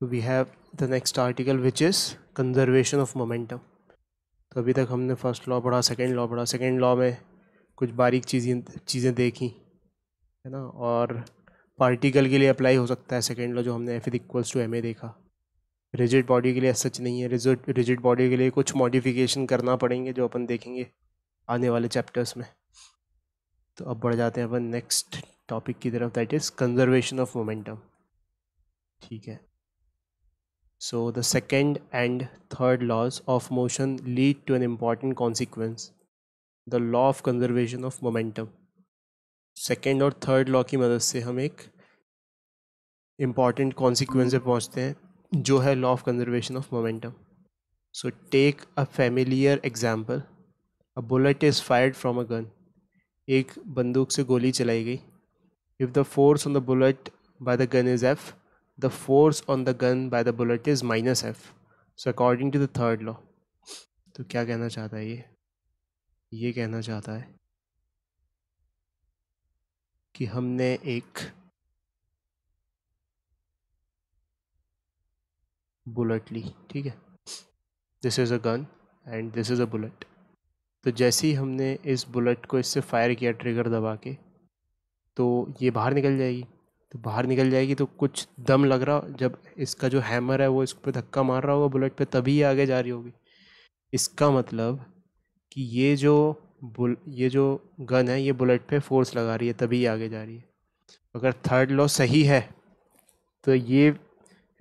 तो we have the next article which is conservation of momentum. तो अभी तक हमने फर्स्ट लॉ पढ़ा, सेकेंड लॉ पढ़ा। सेकेंड लॉ में कुछ बारीक चीज़ें देखी है ना, और पार्टिकल के लिए अप्लाई हो सकता है सेकेंड लॉ जो हमने F equals to M A देखा। रिजिड बॉडी के लिए सच नहीं है, रिजिड बॉडी के लिए कुछ मॉडिफिकेशन करना पड़ेंगे जो अपन देखेंगे आने वाले चैप्टर्स में। तो अब बढ़ जाते हैं अपन नेक्स्ट टॉपिक की तरफ, that is conservation of momentum. ठीक है, so the second and third laws of motion lead to an important consequence, the law of conservation of momentum। Second और थर्ड लॉ की मदद से हम एक इम्पॉर्टेंट कॉन्सिक्वेंस पे पहुंचते हैं जो है law of conservation of momentum. So take a familiar example, a bullet is fired from a gun. एक बंदूक से गोली चलाई गई। If the force on the bullet by the gun is F, the force on the gun by the bullet is minus f, so according to the third law। तो क्या कहना चाहता है ये कहना चाहता है कि हमने एक बुलेट ली, ठीक है, this is a gun and this is a bullet. तो जैसे ही हमने इस बुलेट को इससे फायर किया ट्रिगर दबा के, तो ये बाहर निकल जाएगी। तो बाहर निकल जाएगी तो कुछ दम लग रहा, जब इसका जो हैमर है वो इस पर धक्का मार रहा होगा बुलेट पे, तभी ये आगे जा रही होगी। इसका मतलब कि ये जो गन है ये बुलेट पे फोर्स लगा रही है, तभी ये आगे जा रही है। अगर थर्ड लॉ सही है तो ये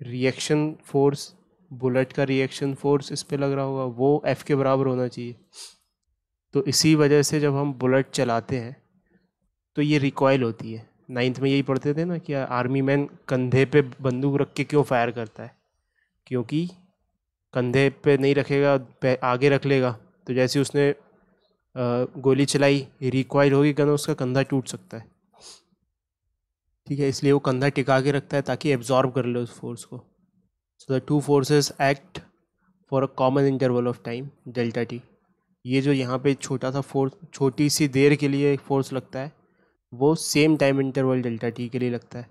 रिएक्शन फोर्स, बुलेट का रिएक्शन फोर्स इस पे लग रहा होगा, वो एफ के बराबर होना चाहिए। तो इसी वजह से जब हम बुलेट चलाते हैं तो ये रिकॉयल होती है। नाइन्थ में यही पढ़ते थे ना कि आर्मी मैन कंधे पे बंदूक रख के क्यों फायर करता है, क्योंकि कंधे पे नहीं रखेगा, आगे रख लेगा, तो जैसे उसने गोली चलाई, रिकॉइल होगी गन, उसका कंधा टूट सकता है। ठीक है, इसलिए वो कंधा टिका के रखता है ताकि एब्जॉर्ब कर ले उस फोर्स को। So the two forces act for a common interval of time delta T. ये जो यहाँ पे छोटा सा फोर्स, छोटी सी देर के लिए फोर्स लगता है, वो same time interval delta T के लिए लगता है।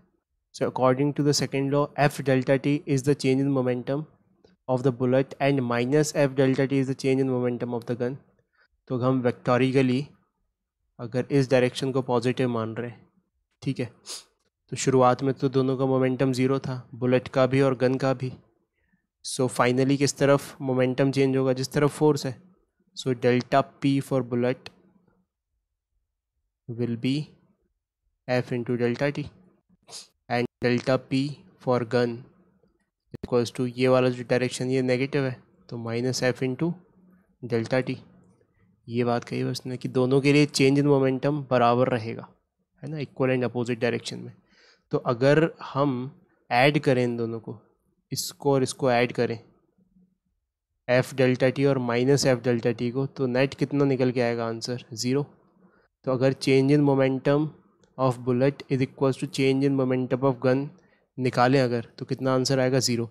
So according to the second law, F delta T is the change in momentum of the bullet and minus F delta T is the change in momentum of the gun. तो हम vectorially अगर इस direction को positive मान रहे हैं, ठीक है, तो शुरुआत में तो दोनों का मोमेंटम ज़ीरो था, बुलेट का भी और गन का भी। सो फाइनली किस तरफ मोमेंटम चेंज होगा, जिस तरफ फोर्स है। So delta P for bullet will be F into delta T and delta P for gun equals to, ये वाला जो डायरेक्शन ये नेगेटिव है तो minus F into delta T. ये बात कही उसने कि दोनों के लिए चेंज इन मोमेंटम बराबर रहेगा, है ना, इक्वल एंड अपोजिट डायरेक्शन में। तो अगर हम ऐड करें इन दोनों को, इसको और इसको ऐड करें, एफ डेल्टा टी और माइनस एफ डेल्टा टी को, तो नेट कितना निकल के आएगा, आंसर ज़ीरो। तो अगर change in momentum of bullet is equals to change in momentum of gun निकालें अगर, तो कितना आंसर आएगा, ज़ीरो।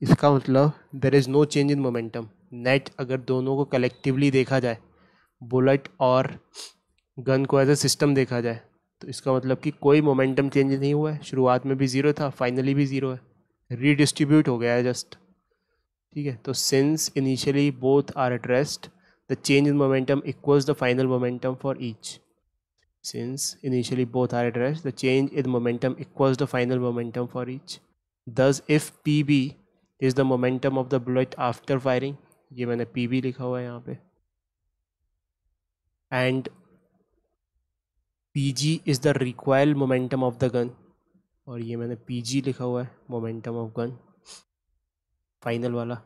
इसका मतलब there is no change in momentum. Net अगर दोनों को कलेक्टिवली देखा जाए, बुलेट और गन को एज ए सिस्टम देखा जाए, तो इसका मतलब कि कोई मोमेंटम चेंज नहीं हुआ है। शुरुआत में भी ज़ीरो था, फाइनली भी ज़ीरो है, रीडिस्ट्रीब्यूट हो गया है जस्ट। ठीक है, तो since initially both are at rest, the change in momentum equals the final momentum for each. Since initially both are at rest, the change in momentum equals the final momentum for each. Thus, if PB is the momentum of the bullet after firing, ये मैंने PB लिखा हुआ है यहाँ पे, and PG is the recoil momentum of the gun, और ये मैंने PG लिखा हुआ है, momentum of gun फाइनल वाला।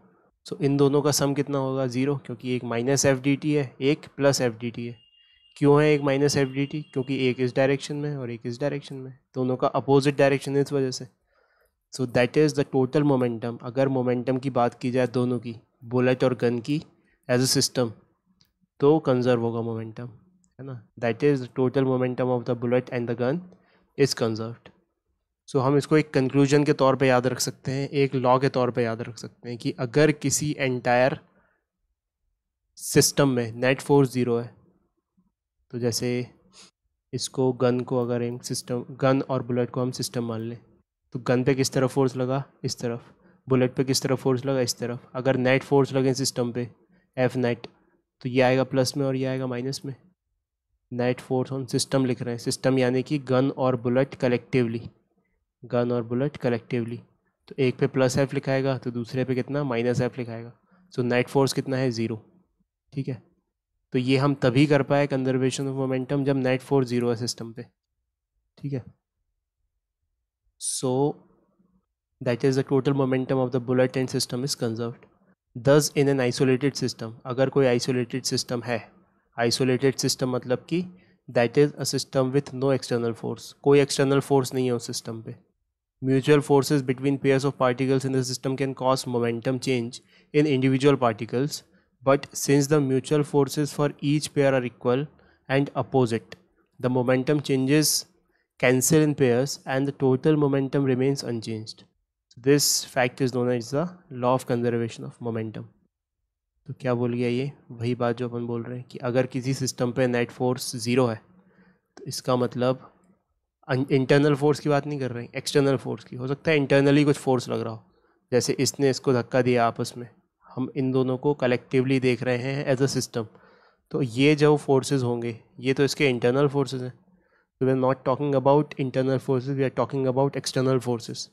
सो इन दोनों का सम कितना होगा, ज़ीरो, क्योंकि एक माइनस एफ डी टी है, एक प्लस एफ डी टी है। क्यों है एक माइनस एफ डी टी, क्योंकि एक इस डायरेक्शन में और एक इस डायरेक्शन में, दोनों का अपोजिट डायरेक्शन है इस वजह से। So that is the total momentum. अगर मोमेंटम की बात की जाए दोनों की, बुलेट और गन की एज अ सिस्टम, तो कंजर्व होगा मोमेंटम, है ना। That is the total momentum of the bullet and the gun is conserved. So हम इसको एक कंक्लूजन के तौर पे याद रख सकते हैं, एक लॉ के तौर पे याद रख सकते हैं कि अगर किसी एंटायर सिस्टम में नेट फोर्स ज़ीरो है, तो जैसे इसको गन को अगर हम सिस्टम, गन और बुलेट को हम सिस्टम मान लें, तो गन पे किस तरफ फोर्स लगा, इस तरफ, बुलेट पे किस तरफ फोर्स लगा, इस तरफ। अगर नेट फोर्स लगे सिस्टम पे एफ नेट, तो ये आएगा प्लस में और ये आएगा माइनस में। नेट फोर्स ऑन सिस्टम लिख रहे हैं, सिस्टम यानी कि गन और बुलेट कलेक्टिवली, गन और बुलेट कलेक्टिवली। तो एक पे प्लस एफ लिखाएगा तो दूसरे पे कितना, माइनस एफ लिखाएगा। सो नेट फोर्स कितना है, 0। ठीक है, तो ये हम तभी कर पाए कंजर्वेशन ऑफ मोमेंटम जब नेट फोर्स 0 है सिस्टम पे। ठीक है, so that is the total momentum of the bullet and system is conserved. Thus in an isolated system, अगर कोई आइसोलेटेड सिस्टम है, आइसोलेटेड सिस्टम मतलब कि that is a system with no external force, कोई external force नहीं है उस system पे। Mutual forces between pairs of particles in the system can cause momentum change in individual particles, but since the mutual forces for each pair are equal and opposite, the momentum changes cancel in pairs and the total momentum remains unchanged. So this fact is known as the law of conservation of momentum. तो क्या बोल गया ये, वही बात जो अपन बोल रहे हैं कि अगर किसी सिस्टम पे नेट फोर्स 0 है तो इसका मतलब इंटरनल फोर्स की बात नहीं कर रहे हैं, एक्सटर्नल फोर्स की। हो सकता है इंटरनली कुछ फोर्स लग रहा हो, जैसे इसने इसको धक्का दिया आपस में, हम इन दोनों को कलेक्टिवली देख रहे हैं एज अ सिस्टम। तो ये जो फोर्सेस होंगे ये तो इसके इंटरनल फोर्सेस हैं। तो we are not talking about internal forces, we are talking about external forces.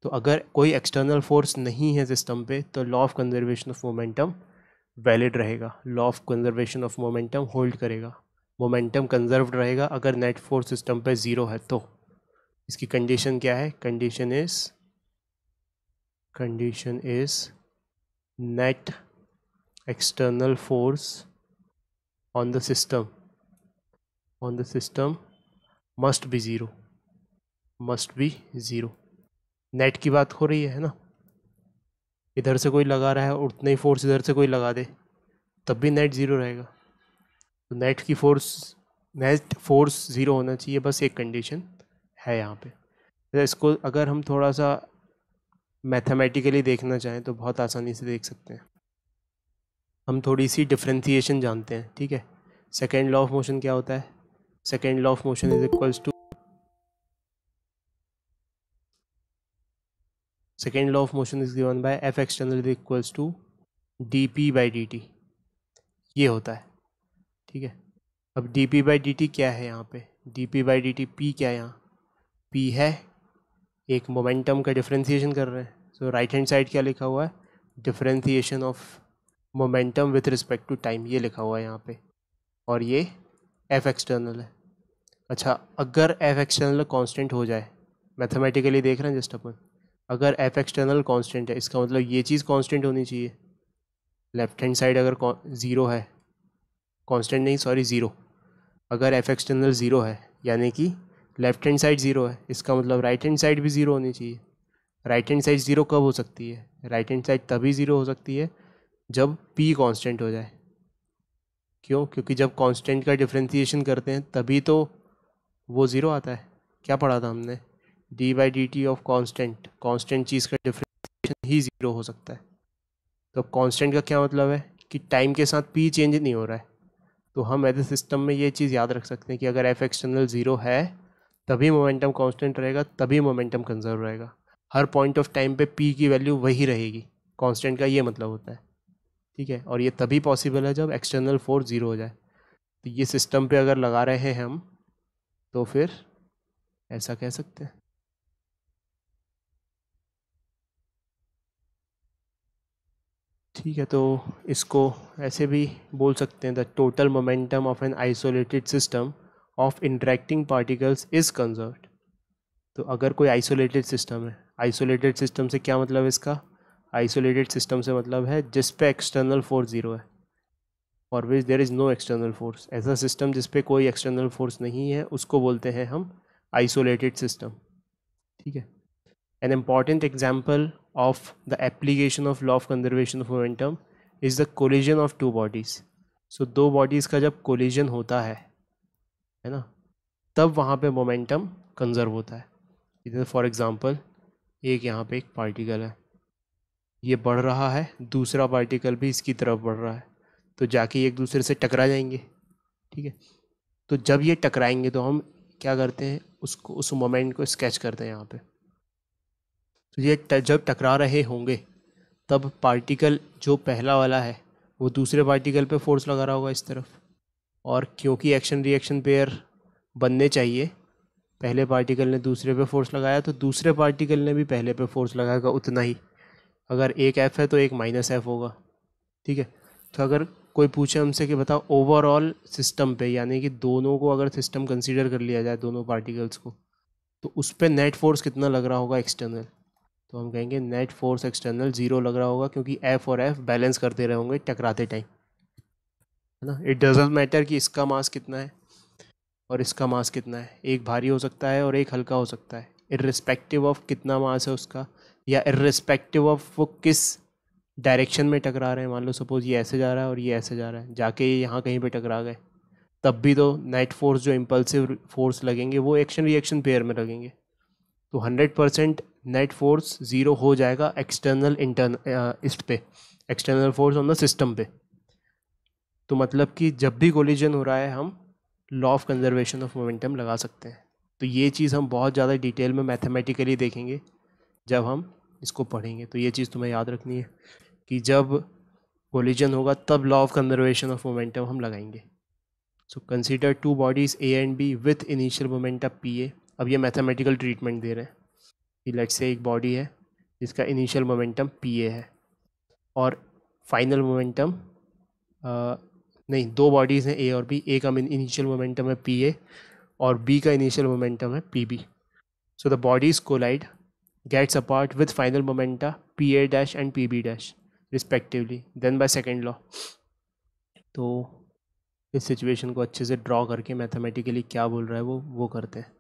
तो अगर कोई एक्सटर्नल फोर्स नहीं है सिस्टम पे तो law of conservation of momentum valid रहेगा, law of conservation of momentum hold करेगा, मोमेंटम कंजर्व्ड रहेगा अगर नेट फोर्स सिस्टम पे 0 है तो। इसकी कंडीशन क्या है, condition is net external force on the system must be zero. Net की बात हो रही है ना, इधर से कोई लगा रहा है और उतना ही फोर्स इधर से कोई लगा दे तब भी नेट 0 रहेगा। तो नेट फोर्स 0 होना चाहिए, बस एक कंडीशन है यहाँ पे। तो इसको अगर हम थोड़ा सा मैथमेटिकली देखना चाहें तो बहुत आसानी से देख सकते हैं। हम थोड़ी सी डिफ्रेंसिएशन जानते हैं, ठीक है। सेकेंड लॉ ऑफ मोशन क्या होता है, second law of motion is equals to, second law of motion is given by F external is equals to D P by D T, ये होता है। ठीक है, अब D P by D T क्या है यहाँ पे, D P by D T, P क्या है यहाँ, पी है एक मोमेंटम का डिफ्रेंसिएशन कर रहे हैं। सो राइट हैंड साइड क्या लिखा हुआ है, differentiation of momentum with respect to time, ये लिखा हुआ है यहाँ पे, और ये एफ एक्सटर्नल है। अच्छा, अगर एफ एक्सटर्नल कांस्टेंट हो जाए, मैथमेटिकली देख रहे हैं जस्ट अपन, अगर एफ एक्सटर्नल कांस्टेंट है इसका मतलब ये चीज़ कांस्टेंट होनी चाहिए। लेफ्ट हैंड साइड अगर 0 है, कांस्टेंट नहीं सॉरी 0, अगर एफ एक्सटर्नल 0 है यानी कि लेफ्ट हैंड साइड 0 है, इसका मतलब राइट हैंड साइड भी 0 होनी चाहिए। राइट हैंड साइड 0 कब हो सकती है, राइट हैंड साइड तभी 0 हो सकती है जब p कांस्टेंट हो जाए। क्यों, क्योंकि जब कांस्टेंट का डिफ्रेंसिएशन करते हैं तभी तो वो 0 आता है। क्या पढ़ा था हमने, D by D T of constant चीज़ का डिफ्रेंसिएशन ही 0 हो सकता है। तो अब कांस्टेंट का क्या मतलब है कि टाइम के साथ p चेंज नहीं हो रहा है। तो हम एज ए सिस्टम में ये चीज़ याद रख सकते हैं कि अगर एफ एक्सटर्नल 0 है तभी मोमेंटम कांस्टेंट रहेगा, तभी मोमेंटम कंजर्व रहेगा। हर पॉइंट ऑफ टाइम पे p की वैल्यू वही रहेगी, कांस्टेंट का ये मतलब होता है। ठीक है, और ये तभी पॉसिबल है जब एक्सटर्नल फोर्स 0 हो जाए। तो ये सिस्टम पे अगर लगा रहे हैं हम तो फिर ऐसा कह सकते हैं। ठीक है, तो इसको ऐसे भी बोल सकते हैं, the total momentum of N isolated system of interacting particles is conserved. तो अगर कोई आइसोलेटेड सिस्टम है, आइसोलेटेड सिस्टम से क्या मतलब है इसका, आइसोलेटेड सिस्टम से मतलब है जिस पे एक्सटर्नल फोर्स 0 है, for which there is no external force. ऐसा सिस्टम जिस पे कोई एक्सटर्नल फोर्स नहीं है उसको बोलते हैं हम आइसोलेटेड सिस्टम। ठीक है, an important example of the application of law of conservation of momentum is the collision of two bodies. So दो bodies का जब collision होता है ना, तब वहाँ पे momentum conserve होता है। इधर फॉर एग्जांपल एक यहाँ पे एक पार्टिकल है, ये बढ़ रहा है, दूसरा पार्टिकल भी इसकी तरफ बढ़ रहा है, तो जाके एक दूसरे से टकरा जाएंगे। ठीक है, तो जब ये टकराएंगे तो हम क्या करते हैं, उसको उस मोमेंट को स्केच करते हैं यहाँ पे। तो ये जब टकरा रहे होंगे तब पार्टिकल जो पहला वाला है वो दूसरे पार्टिकल पे फोर्स लगा रहा होगा इस तरफ, और क्योंकि एक्शन रिएक्शन पेयर बनने चाहिए, पहले पार्टिकल ने दूसरे पे फोर्स लगाया तो दूसरे पार्टिकल ने भी पहले पे फोर्स लगाएगा उतना ही। अगर एक एफ है तो एक माइनस एफ होगा, ठीक है। तो अगर कोई पूछे हमसे कि बताओ ओवरऑल सिस्टम पे, यानी कि दोनों को अगर सिस्टम कंसीडर कर लिया जाए दोनों पार्टिकल्स को, तो उस पर नेट फोर्स कितना लग रहा होगा एक्सटर्नल, तो हम कहेंगे नेट फोर्स एक्सटर्नल 0 लग रहा होगा, क्योंकि एफ और एफ बैलेंस करते रहे होंगे टकराते टाइम, है ना। इट डजेंट मैटर कि इसका मास कितना है और इसका मास कितना है, एक भारी हो सकता है और एक हल्का हो सकता है, इर्रिस्पेक्टिव ऑफ कितना मास है उसका, या इर्रिस्पेक्टिव ऑफ वो किस डायरेक्शन में टकरा रहे हैं। मान लो सपोज ये ऐसे जा रहा है और ये ऐसे जा रहा है, जाके ये यहाँ कहीं पे टकरा गए, तब भी तो नेट फोर्स जो इम्पल्सिव फोर्स लगेंगे वो एक्शन रिएक्शन पेयर में लगेंगे। तो 100% नेट फोर्स 0 हो जाएगा एक्सटर्नल इस पे, external force on the system पे। तो मतलब कि जब भी कोलिजन हो रहा है हम law of conservation of momentum लगा सकते हैं। तो ये चीज़ हम बहुत ज़्यादा डिटेल में मैथमेटिकली देखेंगे जब हम इसको पढ़ेंगे। तो ये चीज़ तुम्हें याद रखनी है कि जब कोलिजन होगा तब law of conservation of momentum हम लगाएंगे। So consider two bodies A and B with initial momentum P A. अब ये मैथमेटिकल ट्रीटमेंट दे रहे हैं कि लेट्स से एक बॉडी है जिसका इनिशियल मोमेंटम पी ए है और फाइनल मोमेंटम नहीं, दो बॉडीज़ हैं ए और बी, ए का इनिशियल मोमेंटम है पी ए और बी का इनिशियल मोमेंटम है P B. So the bodies collide gets apart with final momenta pa dash and pb dash respectively then by second law। तो इस situation को अच्छे से ड्रॉ करके मैथमेटिकली क्या बोल रहा है वो करते हैं।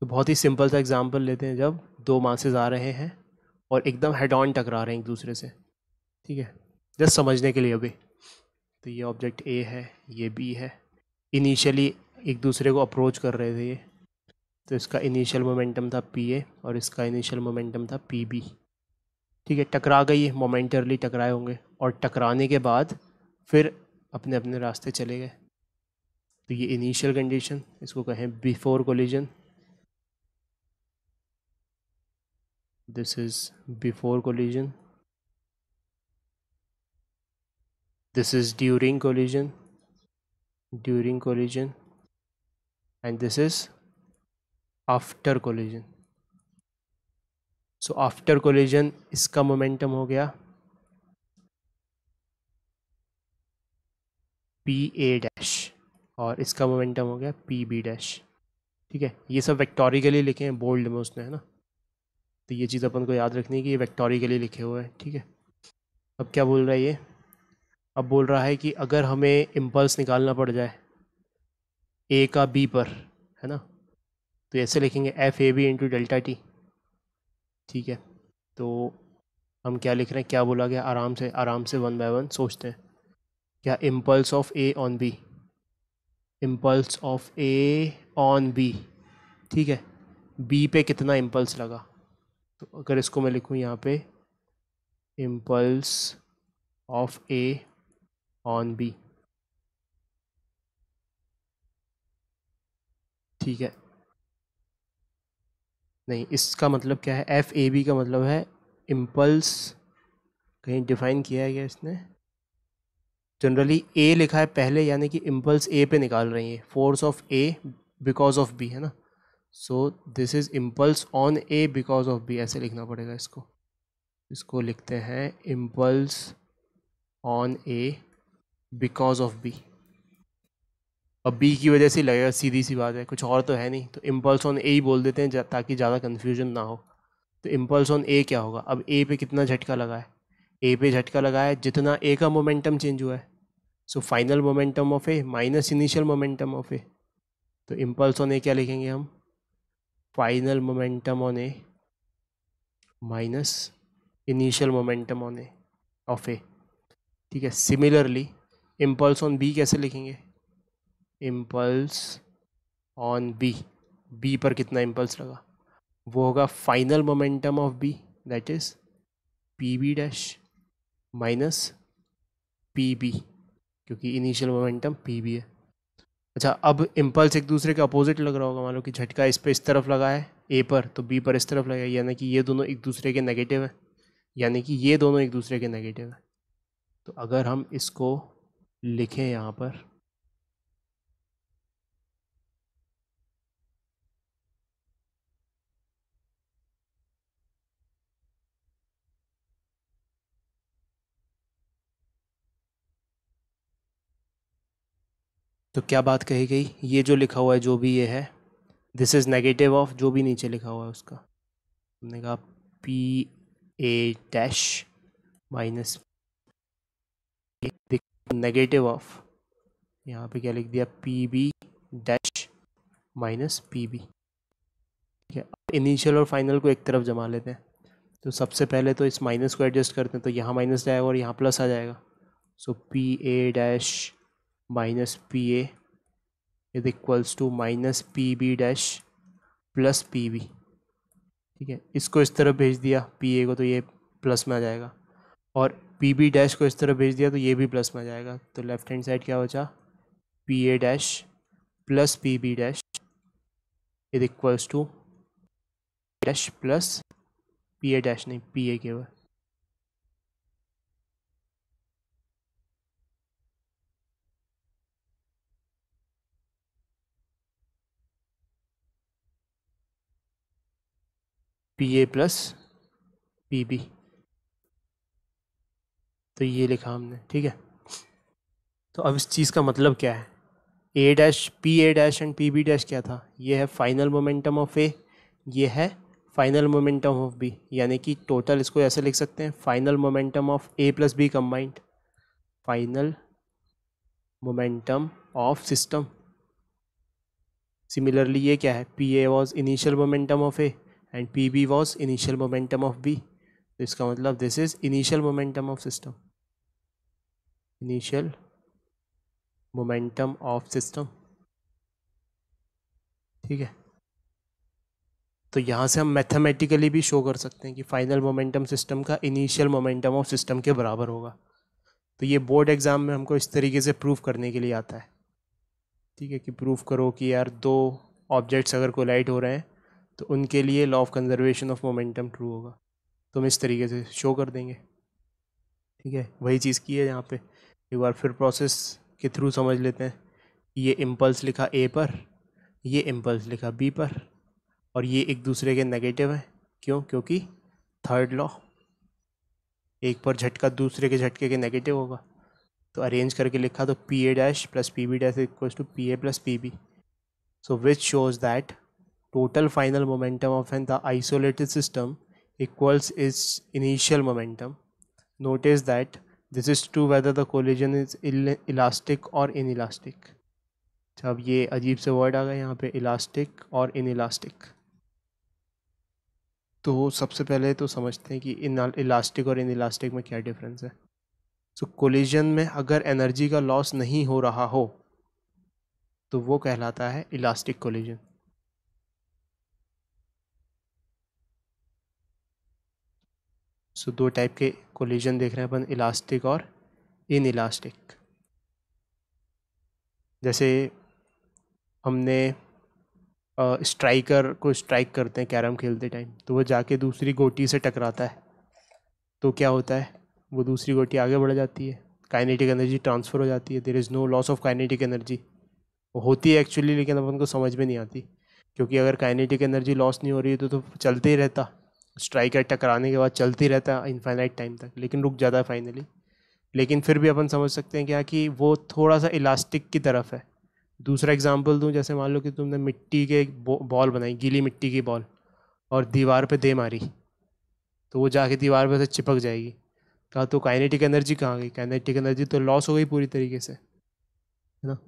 तो बहुत ही सिंपल सा एग्जांपल लेते हैं, जब दो मासेस आ रहे हैं और एकदम हेड ऑन टकरा रहे हैं एक दूसरे से, ठीक है, जस्ट समझने के लिए अभी। तो ये ऑब्जेक्ट ए है, ये बी है, इनिशियली एक दूसरे को अप्रोच कर रहे थे ये, तो इसका इनिशियल मोमेंटम था पी ए और इसका इनिशियल मोमेंटम था पी बी, ठीक है। टकरा गई, मोमेंटरली टकराए होंगे और टकराने के बाद फिर अपने अपने रास्ते चले गए। तो ये इनिशियल कंडीशन, इसको कहें before collision, this is before collision, this is during collision, during collision, and this is after collision. So after collision इसका मोमेंटम हो गया पी ए डैश और इसका मोमेंटम हो गया पी बी डैश, ठीक है। ये सब वेक्टोरिकली लिखे हैं बोल्ड में उसने, है ना। तो ये चीज़ अपन को याद रखनी है कि ये वेक्टोरिकली लिखे हुए हैं, ठीक है। अब क्या बोल रहा है ये, अब बोल रहा है कि अगर हमें इम्पल्स निकालना पड़ जाए ए का बी पर, है ना, तो ऐसे लिखेंगे F A B into delta T, ठीक है। तो हम क्या लिख रहे हैं, क्या बोला गया, आराम से वन बाय वन सोचते हैं। क्या impulse of A on B, impulse of A on B, ठीक है, बी पे कितना इम्पल्स लगा। तो अगर इसको मैं लिखूँ यहाँ पे impulse of A on B, ठीक है, नहीं इसका मतलब क्या है, एफ ए बी का मतलब है इम्पल्स, कहीं डिफाइन किया है क्या इसने, जनरली ए लिखा है पहले, यानी कि इम्पल्स ए पे निकाल रही है, force of A because of B, है ना। So this is impulse on A because of B, ऐसे लिखना पड़ेगा इसको। इसको लिखते हैं impulse on A because of B. अब बी की वजह से लगेगा, सीधी सी बात है, कुछ और तो है नहीं, तो इम्पल्स ऑन ए ही बोल देते हैं ताकि ज़्यादा कन्फ्यूजन ना हो। तो इम्पल्स ऑन ए क्या होगा, अब ए पे कितना झटका लगा है, ए पे झटका लगा है जितना ए का मोमेंटम चेंज हुआ है, so final momentum of A minus initial momentum of A. तो इम्पल्स ऑन ए क्या लिखेंगे हम, final momentum on A minus initial momentum on A of A, ठीक है। सिमिलरली इम्पल्स ऑन बी कैसे लिखेंगे, इम्पल्स ऑन बी, बी पर कितना इम्पल्स लगा, वो होगा final momentum of B that is P B dash minus P B, क्योंकि इनिशियल मोमेंटम पी बी है। अच्छा, अब इम्पल्स एक दूसरे के अपोजिट लग रहा होगा। मान लो कि झटका इस पे इस तरफ लगा है ए पर, तो बी पर इस तरफ लगा है, यानी कि ये दोनों एक दूसरे के नेगेटिव है, यानी कि ये दोनों एक दूसरे के नेगेटिव है। तो अगर हम इसको लिखें यहाँ पर, तो क्या बात कही गई, ये जो लिखा हुआ है जो भी ये है, दिस इज़ नेगेटिव ऑफ जो भी नीचे लिखा हुआ है उसका, हमने कहा P A dash minus negative of, यहाँ पे क्या लिख दिया, P B dash minus P B. ठीक है, अब इनिशियल और फाइनल को एक तरफ जमा लेते हैं। तो सबसे पहले तो इस माइनस को एडजस्ट करते हैं, तो यहाँ माइनस जाएगा और यहाँ प्लस आ जाएगा। So P A dash minus P A is equals to minus P B dash plus P B. ठीक है, इसको इस तरफ भेज दिया पी ए को, तो ये प्लस में आ जाएगा, और पी बी डैश को इस तरफ भेज दिया तो ये भी प्लस में आ जाएगा। तो लेफ्ट हैंड साइड क्या बचा, P A dash plus P B dash is equals to dash plus P A dash, नहीं पी ए केवल, P A plus P B. तो ये लिखा हमने। ठीक है, तो अब इस चीज़ का मतलब क्या है, A dash P A dash and P B dash क्या था, ये है फाइनल मोमेंटम ऑफ ए, ये है फाइनल मोमेंटम ऑफ बी, यानी कि टोटल इसको ऐसे लिख सकते हैं, final momentum of A plus B combined, final momentum of system. Similarly ये क्या है, P A was initial momentum of A and P B was initial momentum of B, तो इसका मतलब this is initial momentum of system, initial momentum of system. ठीक है, तो यहाँ से हम मैथमेटिकली भी शो कर सकते हैं कि फाइनल मोमेंटम सिस्टम का इनिशियल मोमेंटम ऑफ सिस्टम के बराबर होगा। तो ये बोर्ड एग्जाम में हमको इस तरीके से प्रूफ करने के लिए आता है। ठीक है, कि प्रूफ करो कि यार दो ऑब्जेक्ट्स अगर कोलाइड हो रहे हैं तो उनके लिए law of conservation of momentum true होगा, तो हम इस तरीके से शो कर देंगे। ठीक है, वही चीज़ की है यहाँ पे, एक बार फिर प्रोसेस के थ्रू समझ लेते हैं। ये इम्पल्स लिखा ए पर, ये इम्पल्स लिखा बी पर, और ये एक दूसरे के नेगेटिव हैं। क्यों? क्योंकि थर्ड लॉ, एक पर झटका दूसरे के झटके के नेगेटिव होगा। तो अरेंज करके लिखा तो P A dash plus P B dash equals to P A plus P B. So which shows that total final momentum of the isolated system equals its initial momentum. Notice that this is true whether the collision is elastic or inelastic. अब ये अजीब से word आ गए यहाँ पे, elastic और inelastic. तो सबसे पहले तो समझते हैं कि इलास्टिक और इनइलास्टिक में क्या डिफरेंस है। सो कोलिजन में अगर एनर्जी का लॉस नहीं हो रहा हो तो वो कहलाता है इलास्टिक कोलिजन। सो दो टाइप के कोलिजन देख रहे हैं अपन, इलास्टिक और इनइलास्टिक। जैसे हमने स्ट्राइकर को स्ट्राइक करते हैं कैरम खेलते टाइम, तो वो जाके दूसरी गोटी से टकराता है, तो क्या होता है, वो दूसरी गोटी आगे बढ़ जाती है, काइनेटिक एनर्जी ट्रांसफ़र हो जाती है, there is no loss of kinetic energy. वो होती है एक्चुअली, लेकिन अपन को समझ में नहीं आती, क्योंकि अगर काइनेटिक एनर्जी लॉस नहीं हो रही है तो चलते ही रहता, स्ट्राइकर टकराने के बाद चलती रहता है इनफाइनाइट टाइम तक, लेकिन रुक जाता है फाइनली। लेकिन फिर भी अपन समझ सकते हैं क्या, कि वो थोड़ा सा इलास्टिक की तरफ है। दूसरा एग्जांपल दूं, जैसे मान लो कि तुमने मिट्टी के एक बॉल बनाई, गीली मिट्टी की बॉल, और दीवार पे दे मारी, तो वो जाके दीवार पे से चिपक जाएगी। कहा तो काइनेटिक एनर्जी कहाँ गई, काइनेटिक एनर्जी तो लॉस हो गई पूरी तरीके से, है ना।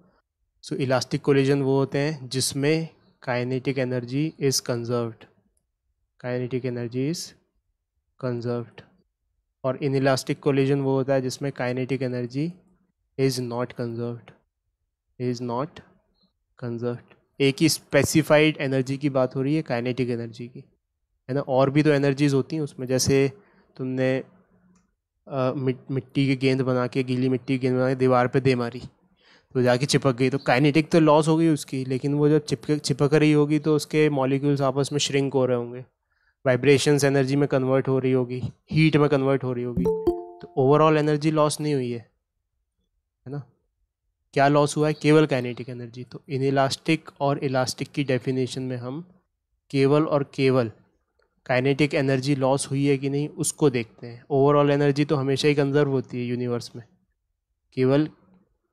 सो इलास्टिक कोलिजन वो होते हैं जिसमें kinetic energy is conserved, kinetic energy is conserved. और इनइलास्टिक कोलिजन वो होता है जिसमें kinetic energy is not conserved, is not conserved. एक ही स्पेसिफाइड एनर्जी की बात हो रही है, काइनेटिक एनर्जी की, है ना। और भी तो एनर्जीज होती हैं उसमें, जैसे तुमने मिट्टी की गेंद बना के, गीली मिट्टी की गेंद बना के दीवार पे दे मारी, तो जाके चिपक गई, तो काइनेटिक तो लॉस हो गई उसकी, लेकिन वो जब चिपक रही होगी तो उसके मॉलिक्यूल्स आपस में श्रिंक हो रहे होंगे, वाइब्रेशंस एनर्जी में कन्वर्ट हो रही होगी, हीट में कन्वर्ट हो रही होगी, तो ओवरऑल एनर्जी लॉस नहीं हुई है ना। क्या लॉस हुआ है? केवल काइनेटिक एनर्जी। तो इनइलास्टिक और इलास्टिक की डेफिनेशन में हम केवल और केवल काइनेटिक एनर्जी लॉस हुई है कि नहीं उसको देखते हैं। ओवरऑल एनर्जी तो हमेशा ही कंजर्व होती है यूनिवर्स में, केवल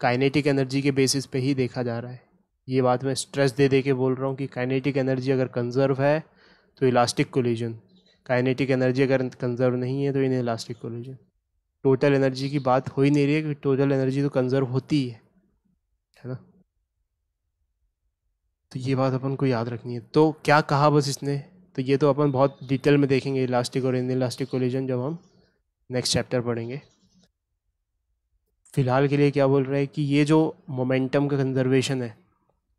काइनेटिक एनर्जी के बेसिस पे ही देखा जा रहा है। ये बात मैं स्ट्रेस दे दे के बोल रहा हूँ कि काइनेटिक एनर्जी अगर कंजर्व है तो इलास्टिक कोलिजन, काइनेटिक एनर्जी अगर कंजर्व नहीं है तो in elastic collision. Total energy की बात हो ही नहीं रही है, क्योंकि टोटल एनर्जी तो कंजर्व होती ही है ना। तो ये बात अपन को याद रखनी है। तो क्या कहा बस इसने, तो ये तो अपन बहुत डिटेल में देखेंगे इलास्टिक और इन इलास्टिक कोलिजन जब हम नेक्स्ट चैप्टर पढ़ेंगे। फिलहाल के लिए क्या बोल रहा है कि ये जो मोमेंटम का कंजर्वेशन है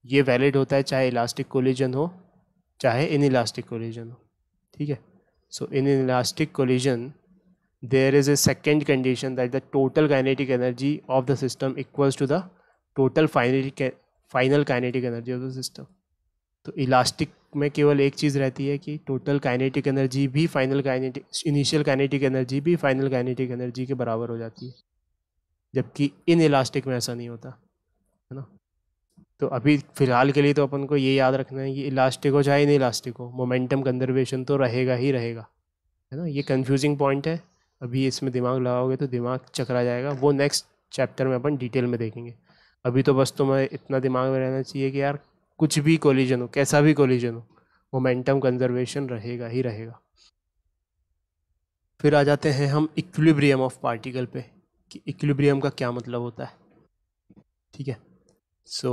ये वैलिड होता है चाहे इलास्टिक कोलिजन हो चाहे इन इलास्टिक कोलिजन हो, ठीक है। So inelastic collision there is a second condition that the total kinetic energy of the system equals to the total final kinetic energy of the system। तो elastic में केवल एक चीज़ रहती है कि टोटल काइनेटिक एनर्जी भी final kinetic initial kinetic energy भी final kinetic energy के बराबर हो जाती है, जबकि इन इलास्टिक में ऐसा नहीं होता है ना। तो अभी फ़िलहाल के लिए तो अपन को ये याद रखना है कि इलास्टिक हो चाहे इन इलास्टिक हो, मोमेंटम कंजर्वेशन तो रहेगा ही रहेगा, है ना। ये कंफ्यूजिंग पॉइंट है, अभी इसमें दिमाग लगाओगे तो दिमाग चकरा जाएगा। वो नेक्स्ट चैप्टर में अपन डिटेल में देखेंगे। अभी तो बस तुम्हें इतना दिमाग में रहना चाहिए कि यार कुछ भी कोलिजन हो, कैसा भी कोलिजन हो, मोमेंटम कंजर्वेशन रहेगा ही रहेगा। फिर आ जाते हैं हम इक्विलिब्रियम ऑफ पार्टिकल पे, कि इक्विलिब्रियम का क्या मतलब होता है, ठीक है। So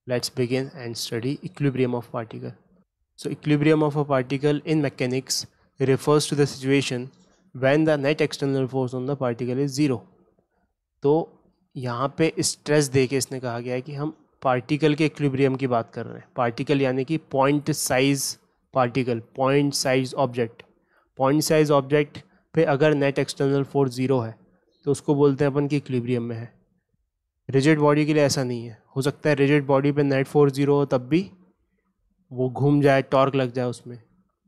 let's begin and study equilibrium of particle. So equilibrium of a particle in mechanics refers to the situation when the net external force on the particle is zero। तो यहाँ पे स्ट्रेस दे के इसने कहा गया है कि हम पार्टिकल के इक्विलिब्रियम की बात कर रहे हैं। पार्टिकल यानी कि point size particle, point size object. Point size object पे अगर नेट एक्सटर्नल फोर्स ज़ीरो है तो उसको बोलते हैं अपन कि इक्विलिब्रियम में है। रिजिड बॉडी के लिए ऐसा नहीं है, हो सकता है रिजिड बॉडी पे नेट फोर्स ज़ीरो हो तब भी वो घूम जाए, टॉर्क लग जाए उसमें।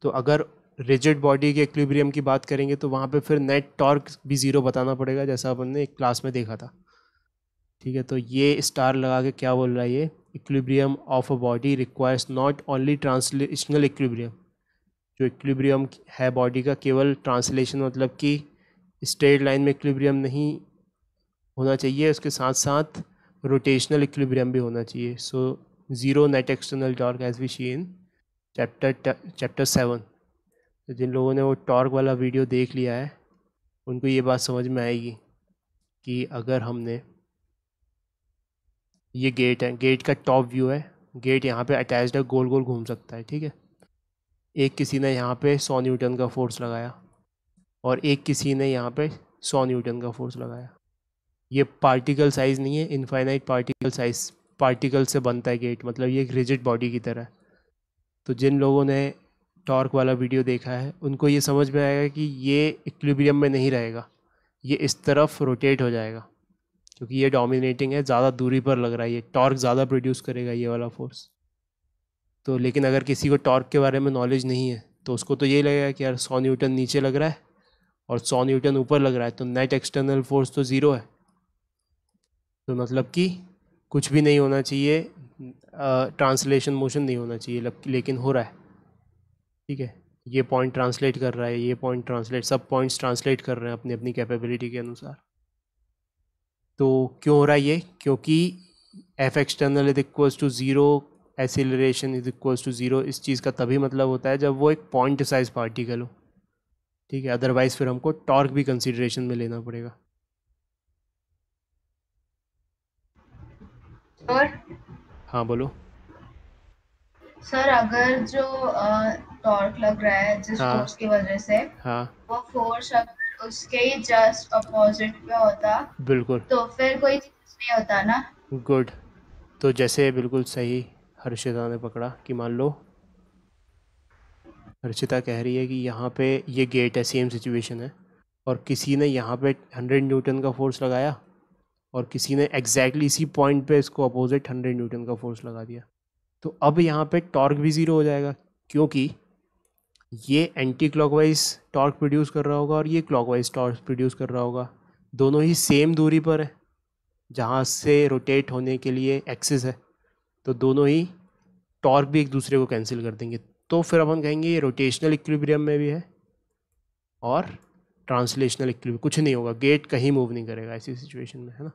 तो अगर रिजिड बॉडी के इक्विलिब्रियम की बात करेंगे तो वहाँ पे फिर नेट टॉर्क भी ज़ीरो बताना पड़ेगा, जैसा अपन ने एक क्लास में देखा था, ठीक है। तो ये स्टार लगा के क्या बोल रहा है ये, equilibrium of a body requires not only translational equilibrium. जो इक्विलिब्रियम है बॉडी का केवल ट्रांसलेशन, मतलब कि स्ट्रेट लाइन में इक्विलिब्रियम नहीं होना चाहिए, उसके साथ साथ रोटेशनल इक्विलिब्रियम भी होना चाहिए। So zero net external torque as we see in chapter 7। जिन लोगों ने वो टॉर्क वाला वीडियो देख लिया है उनको ये बात समझ में आएगी कि अगर हमने, ये गेट है, गेट का टॉप व्यू है, गेट यहाँ पे अटैच्ड है, गोल गोल घूम सकता है, ठीक है। एक किसी ने यहाँ पे 100 न्यूटन का फोर्स लगाया और एक किसी ने यहाँ पे 100 न्यूटन का फोर्स लगाया। ये पार्टिकल साइज़ नहीं है, इनफाइनाइट पार्टिकल साइज, पार्टिकल से बनता है गेट, मतलब ये एक रिजिड बॉडी की तरह है। तो जिन लोगों ने टॉर्क वाला वीडियो देखा है उनको ये समझ में आएगा कि ये इक्विलिब्रियम में नहीं रहेगा, ये इस तरफ रोटेट हो जाएगा, क्योंकि ये डोमिनेटिंग है, ज़्यादा दूरी पर लग रहा है, ये टॉर्क ज़्यादा प्रोड्यूस करेगा ये वाला फोर्स। तो लेकिन अगर किसी को टॉर्क के बारे में नॉलेज नहीं है तो उसको तो यही लगेगा कि यार 100 न्यूटन नीचे लग रहा है और 100 न्यूटन ऊपर लग रहा है, तो नेट एक्सटर्नल फोर्स तो ज़ीरो है, तो मतलब कि कुछ भी नहीं होना चाहिए, ट्रांसलेशन मोशन नहीं होना चाहिए, लेकिन हो रहा है, ठीक है। ये पॉइंट ट्रांसलेट कर रहा है, ये पॉइंट ट्रांसलेट, सब पॉइंट्स ट्रांसलेट कर रहे हैं अपनी अपनी कैपेबिलिटी के अनुसार। तो क्यों हो रहा है ये, क्योंकि F external is equals to zero, acceleration is equals to zero. इस चीज़ का तभी मतलब होता है जब वो एक पॉइंट साइज पार्टिकल हो, ठीक है। अदरवाइज़ फिर हमको टॉर्क भी कंसिडरेशन में लेना पड़ेगा। और हाँ बोलो। सर अगर जो टॉर्क लग रहा है जिस हाँ फोर्स की वजह से, हाँ वो फोर्स उसके ही जस्ट अपोजिट पे होता बिल्कुल, तो फिर कोई चीज नहीं होता ना। गुड। तो जैसे बिल्कुल सही हर्षिता ने पकड़ा कि मान लो हर्षिता कह रही है कि यहाँ पे ये गेट है, सेम सिचुएशन है, और किसी ने यहाँ पे 100 न्यूटन का फोर्स लगाया और किसी ने एग्जैक्टली इसी पॉइंट पे इसको अपोजिट 100 न्यूटन का फोर्स लगा दिया, तो अब यहाँ पे टॉर्क भी ज़ीरो हो जाएगा, क्योंकि ये एंटी क्लॉकवाइज टॉर्क प्रोड्यूस कर रहा होगा और ये क्लॉकवाइज टॉर्क प्रोड्यूस कर रहा होगा। दोनों ही सेम दूरी पर है जहाँ से रोटेट होने के लिए एक्सिस है, तो दोनों ही टॉर्क भी एक दूसरे को कैंसिल कर देंगे। तो फिर अपन कहेंगे ये रोटेशनल इक्विलिब्रियम में भी है और ट्रांसलेशनल इक्विलिब्रियम, कुछ नहीं होगा, गेट कहीं मूव नहीं करेगा ऐसी सिचुएशन में, है ना।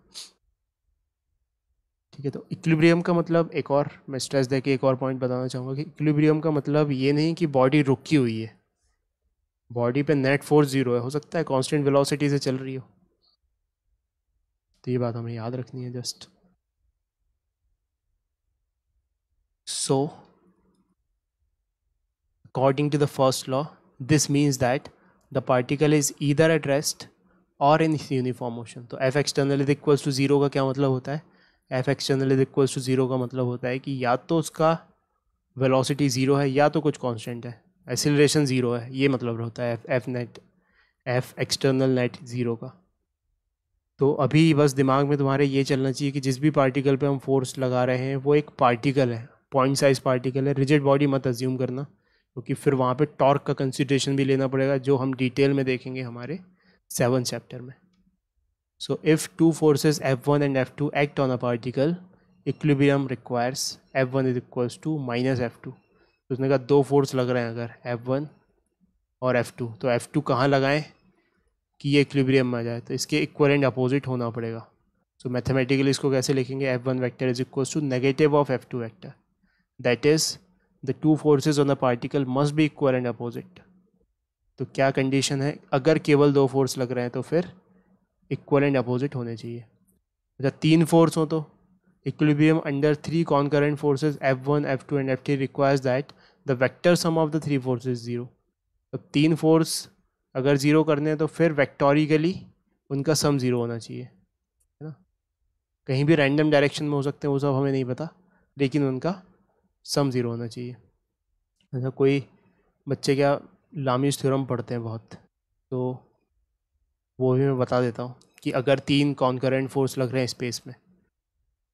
ठीक है, तो इक्विलिब्रियम का मतलब, एक और मैं स्ट्रेस दे के एक और पॉइंट बताना चाहूँगा कि इक्विलिब्रियम का मतलब ये नहीं कि बॉडी रुकी हुई है, बॉडी पे नेट फोर्स ज़ीरो है, हो सकता है कांस्टेंट वेलोसिटी से चल रही हो, तो ये बात हमें याद रखनी है just. So according to the first law, this means that the particle is either at rest or in uniform motion. तो F external is equals to 0 का क्या मतलब होता है? F external is equals to 0 का मतलब होता है कि या तो उसका वेलोसिटी ज़ीरो है या तो कुछ कांस्टेंट है, एक्सीलरेशन ज़ीरो है, ये मतलब होता है F एक्सटर्नल नेट ज़ीरो का। तो अभी बस दिमाग में तुम्हारे ये चलना चाहिए कि जिस भी पार्टिकल पे हम फोर्स लगा रहे हैं वो एक पार्टिकल है, पॉइंट साइज पार्टिकल है, रिजिड बॉडी मत अज्यूम करना, क्योंकि फिर वहाँ पे टॉर्क का कंसिडरेशन भी लेना पड़ेगा, जो हम डिटेल में देखेंगे हमारे 7th चैप्टर में। So if two forces F1 and F2 act on a particle, equilibrium requires F1 is equals to minus F2। तो उसने कहा दो फोर्स लग रहे हैं अगर F1 और F2, तो F2 कहाँ लगाएं कि ये इक्विलिब्रियम में आ जाए, तो इसके इक्वलेंट अपोजिट होना पड़ेगा। सो मैथमेटिकली इसको कैसे लिखेंगे, F1 vector is equals to negative of F2 vector, that is the two forces on the particle must be equal and opposite। तो क्या कंडीशन है, अगर केवल दो फोर्स लग रहे हैं तो फिर इक्वल एंड अपोजिट होने चाहिए। अच्छा, तीन फोर्स हो तो equilibrium under three concurrent forces F1 F2 and F3 requires that the vector sum of the three forces zero. तो तीन फोर्स अगर ज़ीरो करने हैं तो फिर वेक्टोरिकली उनका सम ज़ीरो होना चाहिए, है ना। कहीं भी रैंडम डायरेक्शन में हो सकते हैं, वो सब हमें नहीं पता, लेकिन उनका सम ज़ीरो होना चाहिए। अच्छा, कोई बच्चे क्या लामीज थ्योरम पढ़ते हैं बहुत, तो वो भी मैं बता देता हूँ कि अगर तीन कॉन्करेंट फोर्स लग रहे हैं स्पेस में,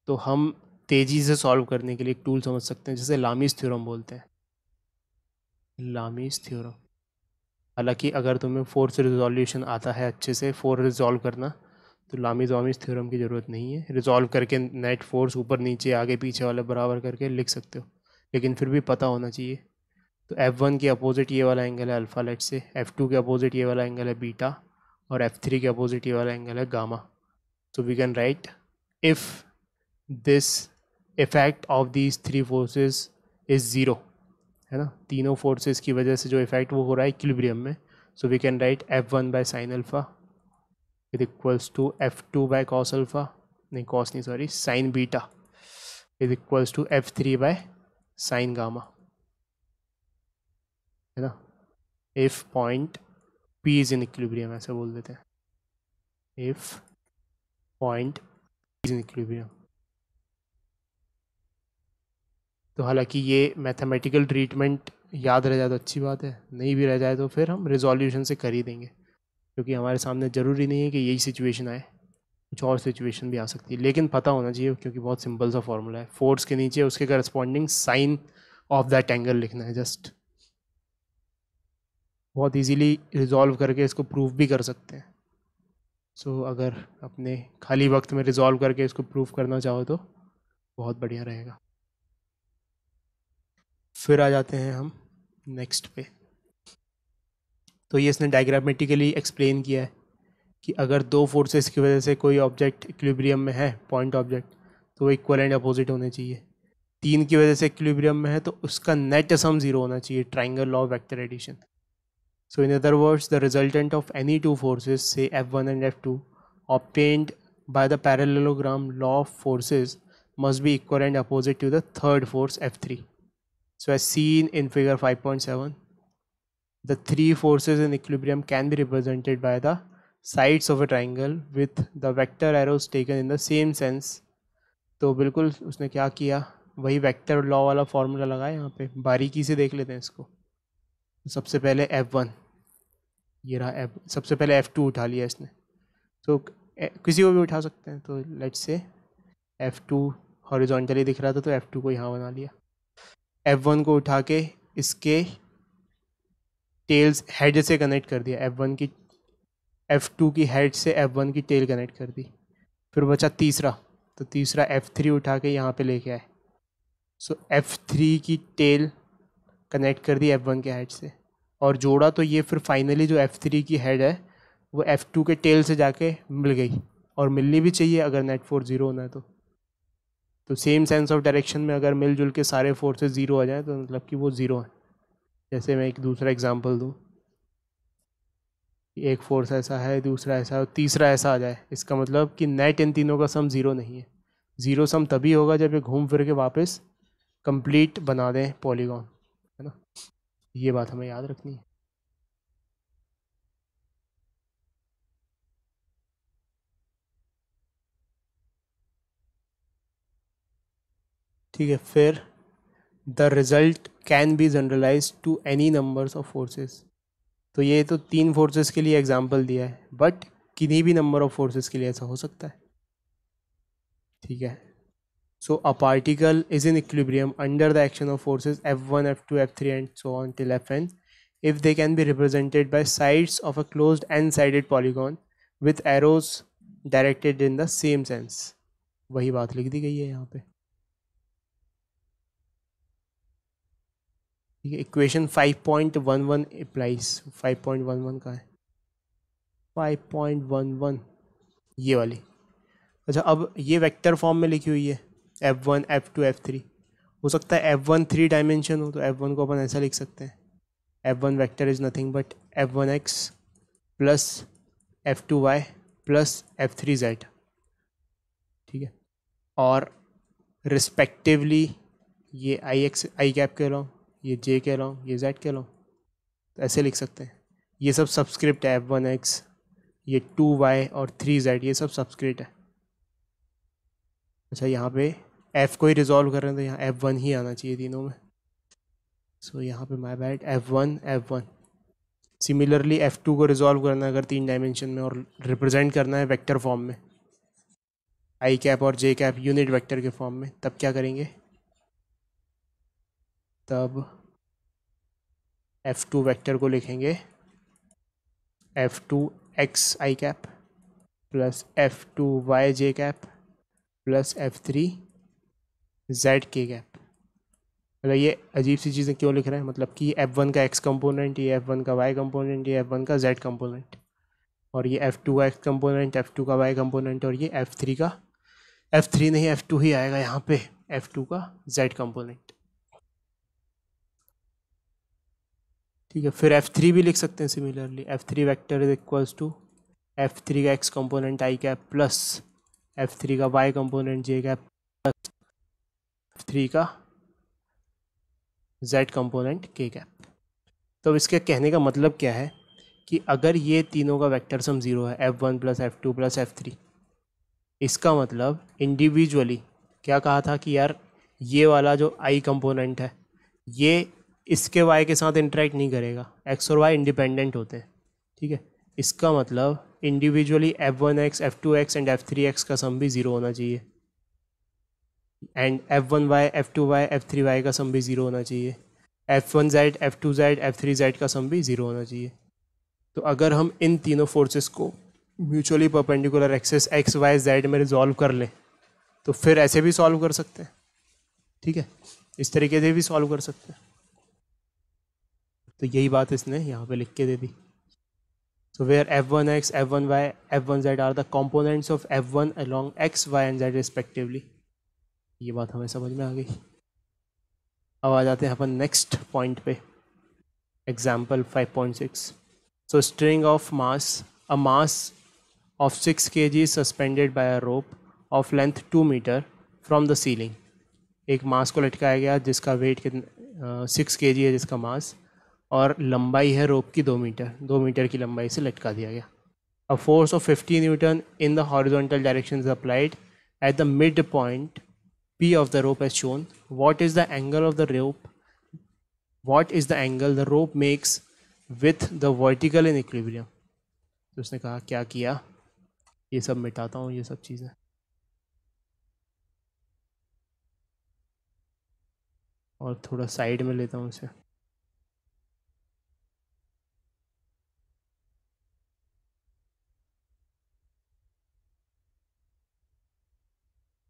तो हम तेज़ी से सॉल्व करने के लिए एक टूल समझ सकते हैं जिसे लामीज थ्योरम बोलते हैं, लामीज थ्योरम। हालांकि अगर तुम्हें फोर्स रिजोल्यूशन आता है अच्छे से, फोर्स रिजॉल्व करना, तो लामीज वामीज थ्योरम की ज़रूरत नहीं है, रिजॉल्व करके नेट फोर्स ऊपर नीचे आगे पीछे वाले बराबर करके लिख सकते हो, लेकिन फिर भी पता होना चाहिए। तो F1 के अपोजिट ये वाला एंगल है अल्फ़ा, लेट से F2 के अपोजिट ये वाला एंगल है बीटा, और F3 के अपोजिट ये वाला एंगल है gamma. So we can write if this effect of these three forces is zero, है ना, तीनों फोर्सेस की वजह से जो इफेक्ट वो हो रहा है इक्विलिब्रियम में, so we can write F1 by sine alpha is equals to F2 by cos alpha, नहीं कॉस नहीं sorry sine beta is equals to F3 by sine gamma, है ना। If point P is in equilibrium, ऐसे बोल देते हैं, if point P is in equilibrium. तो हालांकि ये मैथमेटिकल ट्रीटमेंट याद रह जाए तो अच्छी बात है, नहीं भी रह जाए तो फिर हम रिजोल्यूशन से कर ही देंगे, क्योंकि हमारे सामने ज़रूरी नहीं है कि यही सिचुएशन आए, कुछ और सिचुएशन भी आ सकती है, लेकिन पता होना चाहिए, क्योंकि बहुत सिंपल सा फॉर्मूला है, फोर्स के नीचे उसके corresponding sine of that angle लिखना है जस्ट। बहुत इजीली रिजॉल्व करके इसको प्रूव भी कर सकते हैं। सो अगर अपने खाली वक्त में रिजॉल्व करके इसको प्रूव करना चाहो तो बहुत बढ़िया रहेगा। फिर आ जाते हैं हम नेक्स्ट पे। तो ये इसने डायग्रामेटिकली एक्सप्लेन किया है कि अगर दो फोर्सेस की वजह से कोई ऑब्जेक्ट इक्विलिब्रियम में है, पॉइंट ऑब्जेक्ट, तो वो इक्वल एंड अपोजिट होने चाहिए। तीन की वजह से इक्विलिब्रियम में है तो उसका नेट सम ज़ीरो होना चाहिए, triangle law of vector addition. So in other words, the resultant of any two forces, say F1 and F2, obtained by the parallelogram law of forces must be equal and opposite to the third force F3. So as seen in figure 5.7, the three forces in equilibrium can be represented by the sides of a triangle with the vector arrows taken in the same sense. तो बिल्कुल उसने क्या किया, वही vector law वाला formula लगाया यहाँ पे, बारीकी से देख लेते हैं इसको। सबसे पहले F1, ये रहा F, सबसे पहले F2 उठा लिया इसने, तो किसी को भी उठा सकते हैं। तो लेट्स से F2 हॉरिजॉन्टली दिख रहा था तो F2 को यहाँ बना लिया। F1 को उठा के इसके टेल्स हेड से कनेक्ट कर दिया, F2 की हेड से F1 की टेल कनेक्ट कर दी। फिर बचा तीसरा, तो तीसरा F3 उठा के यहाँ पे लेके आए। सो F3 की टेल कनेक्ट कर दी F1 के हेड से और जोड़ा, तो ये फिर फाइनली जो F3 की हेड है वो F2 के टेल से जाके मिल गई, और मिलनी भी चाहिए अगर नेट फोर्स ज़ीरो होना है तो सेम सेंस ऑफ डायरेक्शन में अगर मिलजुल के सारे फोर्सेस ज़ीरो आ जाए तो मतलब कि वो ज़ीरो है। जैसे मैं एक दूसरा एग्जांपल दूँ, एक फोर्स ऐसा है, दूसरा ऐसा है, तीसरा ऐसा आ जाए, इसका मतलब कि नेट इन तीनों का सम ज़ीरो नहीं है। ज़ीरो सम तभी होगा जब ये घूम फिर के वापस कंप्लीट बना दें पॉलीगॉन, है ना। ये बात हमें याद रखनी है। ठीक है, फिर the result can be generalise to any numbers of forces. तो ये तो 3 फोर्सेस के लिए एग्जांपल दिया है, बट किन्हीं भी नंबर ऑफ फोर्सेस के लिए ऐसा हो सकता है। ठीक है, so a particle is in equilibrium under the action of forces F1, F2, F3 and so on till Fn if they can be represented by sides of a closed n-sided polygon with arrows directed in the same sense। वही बात लिख दी गई है यहाँ पे। ठीक है, equation 5.11 applies. 5.11 का है 5.11 ये वाली। अच्छा, अब ये वेक्टर फॉर्म में लिखी हुई है F1, F2, F3। हो सकता है F1 3 डायमेंशन हो, तो F1 को अपन ऐसा लिख सकते हैं, F1 vector is nothing but F1x plus F2y plus F3z। ठीक है, और रिस्पेक्टिवली ये आई कैप कह रहा हूँ, ये जे कह रहा हूँ, ये जेड कह रहा हूँ, तो ऐसे लिख सकते हैं। ये सब सब्सक्रिप्ट है, F1x, ये 2y और 3z, ये सब सब्सक्रिप्ट है। अच्छा, यहाँ पे F को ही रिजॉल्व कर रहे हैं तो यहाँ F1 ही आना चाहिए तीनों में। सो यहाँ पे my bad, F1। Similarly F2 को रिजॉल्व करना है अगर 3 डायमेंशन में और रिप्रेजेंट करना है वेक्टर फॉर्म में, आई कैप और जे कैप यूनिट वेक्टर के फॉर्म में, तब क्या करेंगे, तब F2 वेक्टर को लिखेंगे F2x आई कैप प्लस F2y जे कैप प्लस F3z के कैप। मतलब ये अजीब सी चीज़ें क्यों लिख रहे हैं, मतलब कि F1 का x कंपोनेंट, ये F1 का y कंपोनेंट, ये F1 का z कंपोनेंट, और ये F2 का x कंपोनेंट, F2 का y कंपोनेंट, और ये F3 नहीं F2 ही आएगा यहाँ पे, F2 का z कंपोनेंट। ठीक है, फिर F3 भी लिख सकते हैं similarly, F3 vector is equals to F3 का x component i cap plus F3 का y component j cap plus F3 का z कंपोनेंट के कैप। तो इसके कहने का मतलब क्या है कि अगर ये तीनों का वेक्टर सम ज़ीरो है, F1 plus F2 plus F3, इसका मतलब इंडिविजुअली क्या कहा था कि यार ये वाला जो आई कंपोनेंट है ये इसके y के साथ इंटरेक्ट नहीं करेगा, x और y इंडिपेंडेंट होते हैं। ठीक है, इसका मतलब individually F1x, F2x and F3x का सम भी ज़ीरो होना चाहिए, एंड F1y, F2y, F3y का सम भी ज़ीरो होना चाहिए, F1z, F2z, F3z का सम भी ज़ीरो होना चाहिए। तो अगर हम इन तीनों फोर्सेस को mutually perpendicular axes x, y, z में रिजॉल्व कर लें तो फिर ऐसे भी सॉल्व कर सकते हैं। ठीक है, इस तरीके से भी सॉल्व कर सकते हैं। तो यही बात इसने यहाँ पे लिख के दे दी। So where F1x, F1y, F1z are the components of F1 along x, y and z respectively। ये बात हमें समझ में आ गई। अब आ जाते हैं अपन नेक्स्ट पॉइंट पे, example 5.6। So string of mass, a mass of 6 kg is suspended by a rope of length 2 meter from the ceiling। एक मास को लटकाया गया जिसका वेट 6 kg है, जिसका मास, और लंबाई है रोप की 2 मीटर, 2 मीटर की लंबाई से लटका दिया गया। A force of 50 Newton in the horizontal direction is applied at the mid point P of the rope as shown। What is the angle of the rope? What is the angle the rope makes with the vertical in equilibrium? तो उसने कहा क्या किया ये सब मिटाता हूँ, ये सब चीज़ें। और थोड़ा साइड में लेता हूँ इसे।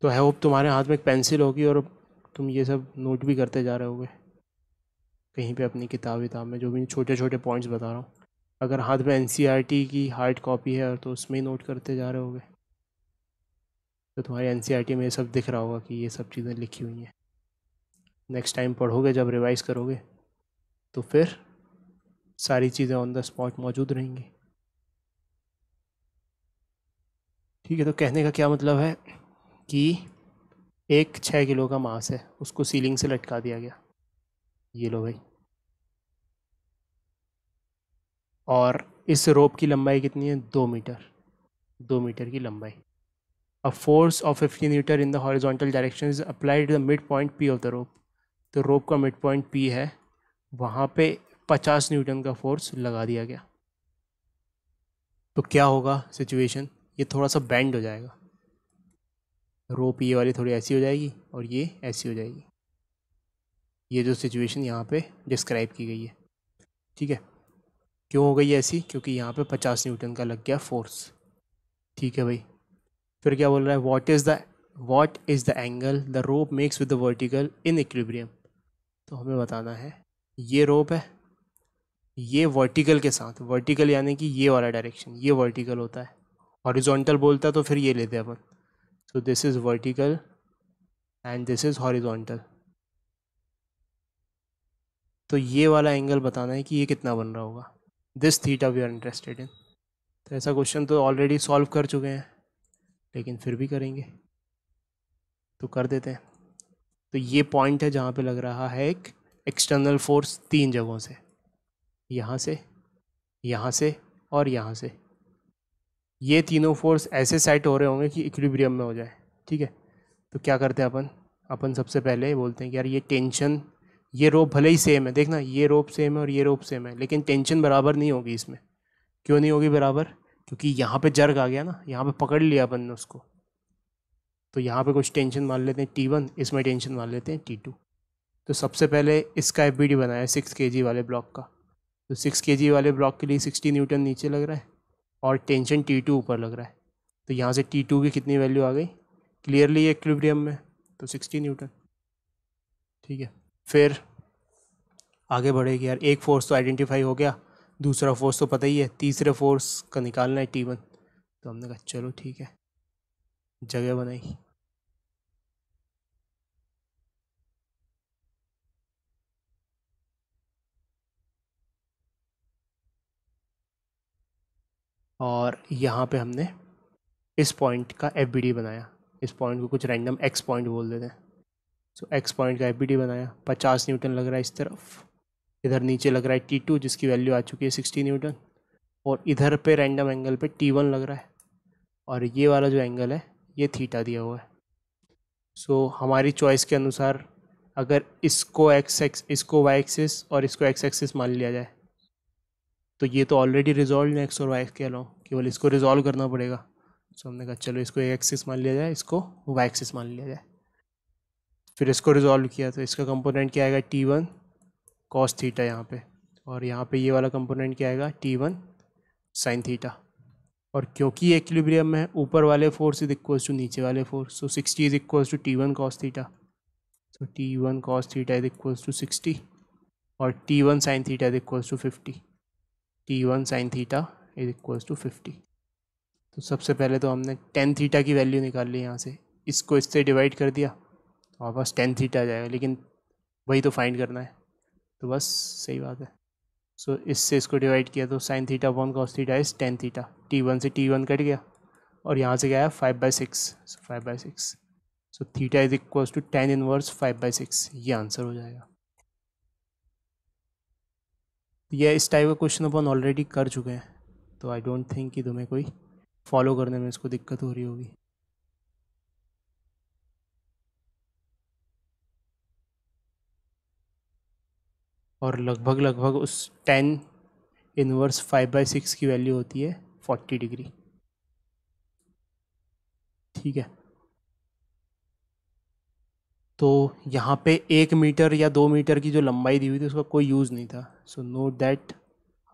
तो आई होप तुम्हारे हाथ में एक पेंसिल होगी और तुम ये सब नोट भी करते जा रहे होगे कहीं पे अपनी किताब विताब में, जो भी छोटे छोटे पॉइंट्स बता रहा हूँ। अगर हाथ में एनसीईआरटी की हार्ड कॉपी है तो उसमें ही नोट करते जा रहे होगे। तो तुम्हारी एनसीईआरटी में ये सब दिख रहा होगा कि ये सब चीज़ें लिखी हुई हैं। नेक्स्ट टाइम पढ़ोगे, जब रिवाइज़ करोगे, तो फिर सारी चीज़ें ऑन द स्पॉट मौजूद रहेंगी। ठीक है, तो कहने का क्या मतलब है कि एक 6 किलो का मास है, उसको सीलिंग से लटका दिया गया, ये लो भाई। और इस रोप की लंबाई कितनी है? 2 मीटर। 2 मीटर की लंबाई। A force of 50 Newton in the horizontal direction is applied the mid point P of the रोप। तो रोप का मिड पॉइंट पी है, वहाँ पे 50 न्यूटन का फोर्स लगा दिया गया। तो क्या होगा सिचुएशन? ये थोड़ा सा बेंड हो जाएगा, रोप ये वाली थोड़ी ऐसी हो जाएगी और ये ऐसी हो जाएगी। ये जो सिचुएशन यहाँ पे डिस्क्राइब की गई है, ठीक है। क्यों हो गई ऐसी? क्योंकि यहाँ पे 50 न्यूटन का लग गया फोर्स। ठीक है भाई। फिर क्या बोल रहा है? What is the angle the rope makes with the vertical in equilibrium. तो हमें बताना है, ये रोप है, ये वर्टिकल के साथ, वर्टिकल यानी कि ये वाला डायरेक्शन, ये वर्टिकल होता है। हॉरिजॉन्टल बोलता तो फिर ये लेते अपन। So this is vertical and this is horizontal. तो ये वाला एंगल बताना है कि ये कितना बन रहा होगा। This theta we are interested in. तो ऐसा क्वेश्चन तो ऑलरेडी सॉल्व कर चुके हैं, लेकिन फिर भी करेंगे, तो कर देते हैं। तो ये पॉइंट है जहाँ पे लग रहा है एक एक्सटर्नल फोर्स 3 जगहों से, यहाँ से, यहाँ से और यहाँ से। ये तीनों फोर्स ऐसे सेट हो रहे होंगे कि इक्विलिब्रियम में हो जाए, ठीक है। तो क्या करते हैं अपन? अपन सबसे पहले बोलते हैं कि यार ये टेंशन, ये रोप भले ही सेम है, देखना ये रोप सेम है और ये रोप सेम है, लेकिन टेंशन बराबर नहीं होगी इसमें। क्यों नहीं होगी बराबर? क्योंकि यहाँ पे जर्क आ गया ना, यहाँ पे पकड़ लिया अपन ने उसको। तो यहाँ पे कुछ टेंशन मान लेते हैं T1, इसमें टेंशन मान लेते हैं T2। तो सबसे पहले इसका एफबीडी बनाया 6 kg वाले ब्लॉक का। तो 6 kg वाले ब्लॉक के लिए 60 न्यूटन नीचे लग रहा है और टेंशन T2 ऊपर लग रहा है। तो यहाँ से T2 की कितनी वैल्यू आ गई? क्लियरली ये इक्विलिब्रियम में, तो 60 न्यूटन। ठीक है। फिर आगे बढ़ेगी यार, एक फोर्स तो आइडेंटिफाई हो गया, दूसरा फोर्स तो पता ही है, तीसरे फोर्स का निकालना है T1। तो हमने कहा चलो ठीक है, जगह बनाई। और यहाँ पे हमने इस पॉइंट का एफ बनाया। इस पॉइंट को कुछ रैंडम एक्स पॉइंट बोल देते हैं। सो एक्स पॉइंट का एफ बनाया। 50 न्यूटन लग रहा है इस तरफ, इधर नीचे लग रहा है T2 जिसकी वैल्यू आ चुकी है 60 न्यूटन, और इधर पे रैंडम एंगल पे T1 लग रहा है, और ये वाला जो एंगल है ये थीटा दिया हुआ है। सो हमारी चॉइस के अनुसार अगर इसको इसको वाई एक्सिस और इसको एक्स एक्सिस मान लिया जाए, तो ये तो ऑलरेडी रिजॉल्व है एक्स और वाई के अलावा, केवल इसको रिजॉल्व करना पड़ेगा। सो हमने कहा चलो इसको एक्सिस मान लिया जाए, इसको वाई एक्सिस मान लिया जाए। फिर इसको रिजॉल्व किया तो इसका कंपोनेंट क्या आएगा? T1 कॉस थीटा यहाँ पे, और यहाँ पे ये वाला कंपोनेंट क्या आएगा? T1 sine theta. और क्योंकि ये इक्विलिब्रियम में है, ऊपर वाले फोर्स इज इक्वल्स टू नीचे वाले force, so 60 is equals to T1 cos theta. So T1 cos theta is equals to 60 और T1 sine theta is equals to 50। T1 sine theta is equals to 50। तो सबसे पहले तो हमने tan theta की value निकाल ली यहाँ से, इसको इससे डिवाइड कर दिया, और बस टेन थीटा आ जाएगा, लेकिन वही तो फाइंड करना है, तो बस सही बात है। सो इससे इसको डिवाइड किया तो sine theta upon cos theta is tan theta. T1 से T1 कट गया, और यहाँ से क्या है? 5/6। 5/6। So theta is equals to tan inverse 5/6। ये आंसर हो जाएगा। ये इस टाइप का क्वेश्चन अपन ऑलरेडी कर चुके हैं, तो आई डोंट थिंक कि तुम्हें कोई फॉलो करने में इसको दिक्कत हो रही होगी। और लगभग लगभग उस टेन इनवर्स 5/6 की वैल्यू होती है 40 डिग्री। ठीक है, तो यहाँ पे 1 मीटर या 2 मीटर की जो लंबाई दी हुई थी उसका कोई यूज़ नहीं था. So note that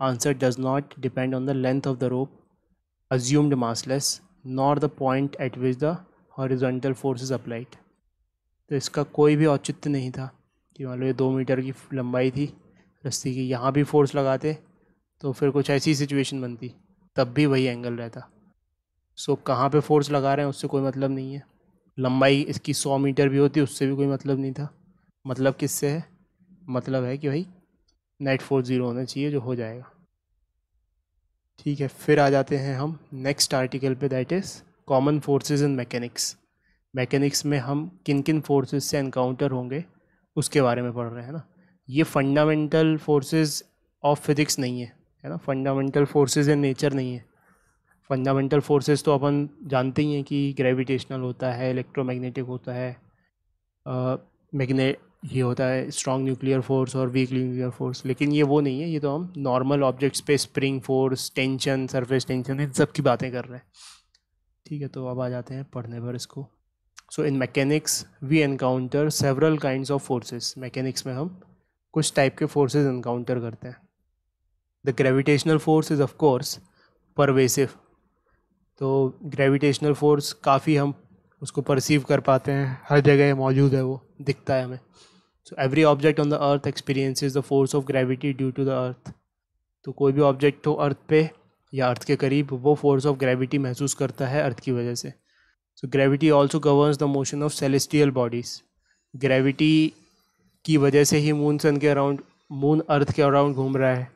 answer does not depend on the length of the rope assumed massless nor the point at which the horizontal force is applied. तो इसका कोई भी औचित्य नहीं था कि मान लो ये 2 मीटर की लंबाई थी रस्सी की, यहाँ भी फोर्स लगाते तो फिर कुछ ऐसी सिचुएशन बनती, तब भी वही एंगल रहता. सो कहाँ पे फोर्स लगा रहे हैं उससे कोई मतलब नहीं है. लंबाई इसकी 100 मीटर भी होती उससे भी कोई मतलब नहीं था. मतलब किससे है? मतलब है कि भाई नेट फोर्स ज़ीरो होना चाहिए, जो हो जाएगा. ठीक है, फिर आ जाते हैं हम नेक्स्ट आर्टिकल पे, that is common forces in mechanics. Mechanics में हम किन किन फोर्सेस से एनकाउंटर होंगे उसके बारे में पढ़ रहे हैं ना. ये फंडामेंटल फोर्सेस ऑफ फिजिक्स नहीं है ना. फंडामेंटल फोर्सेस इन नेचर नहीं है. फंडामेंटल फोर्सेस तो अपन जानते ही हैं कि ग्रेविटेशनल होता है, इलेक्ट्रोमैग्नेटिक होता है, मैग्ने ये होता है स्ट्रॉन्ग न्यूक्लियर फोर्स और वीक न्यूक्लियर फोर्स. लेकिन ये वो नहीं है, ये तो हम नॉर्मल ऑब्जेक्ट्स पे spring force, tension, surface tension, इन सब की बातें कर रहे हैं. ठीक है, तो अब आ जाते हैं पढ़ने पर इसको. So in mechanics we encounter several kinds of forces. Mechanics में हम कुछ टाइप के फोर्सेस एनकाउंटर करते हैं. The gravitational force is of course pervasive. तो ग्रेविटेशनल फोर्स काफ़ी हम उसको परसीव कर पाते हैं, हर जगह मौजूद है, वो दिखता है हमें. So every object on the earth experiences the force of gravity due to the earth. तो कोई भी ऑब्जेक्ट हो अर्थ पे या अर्थ के करीब, वो फोर्स ऑफ ग्रेविटी महसूस करता है अर्थ की वजह से. So gravity also governs the motion of celestial bodies. Gravity की वजह से ही मून सन के अराउंड, मून अर्थ के अराउंड घूम रहा है,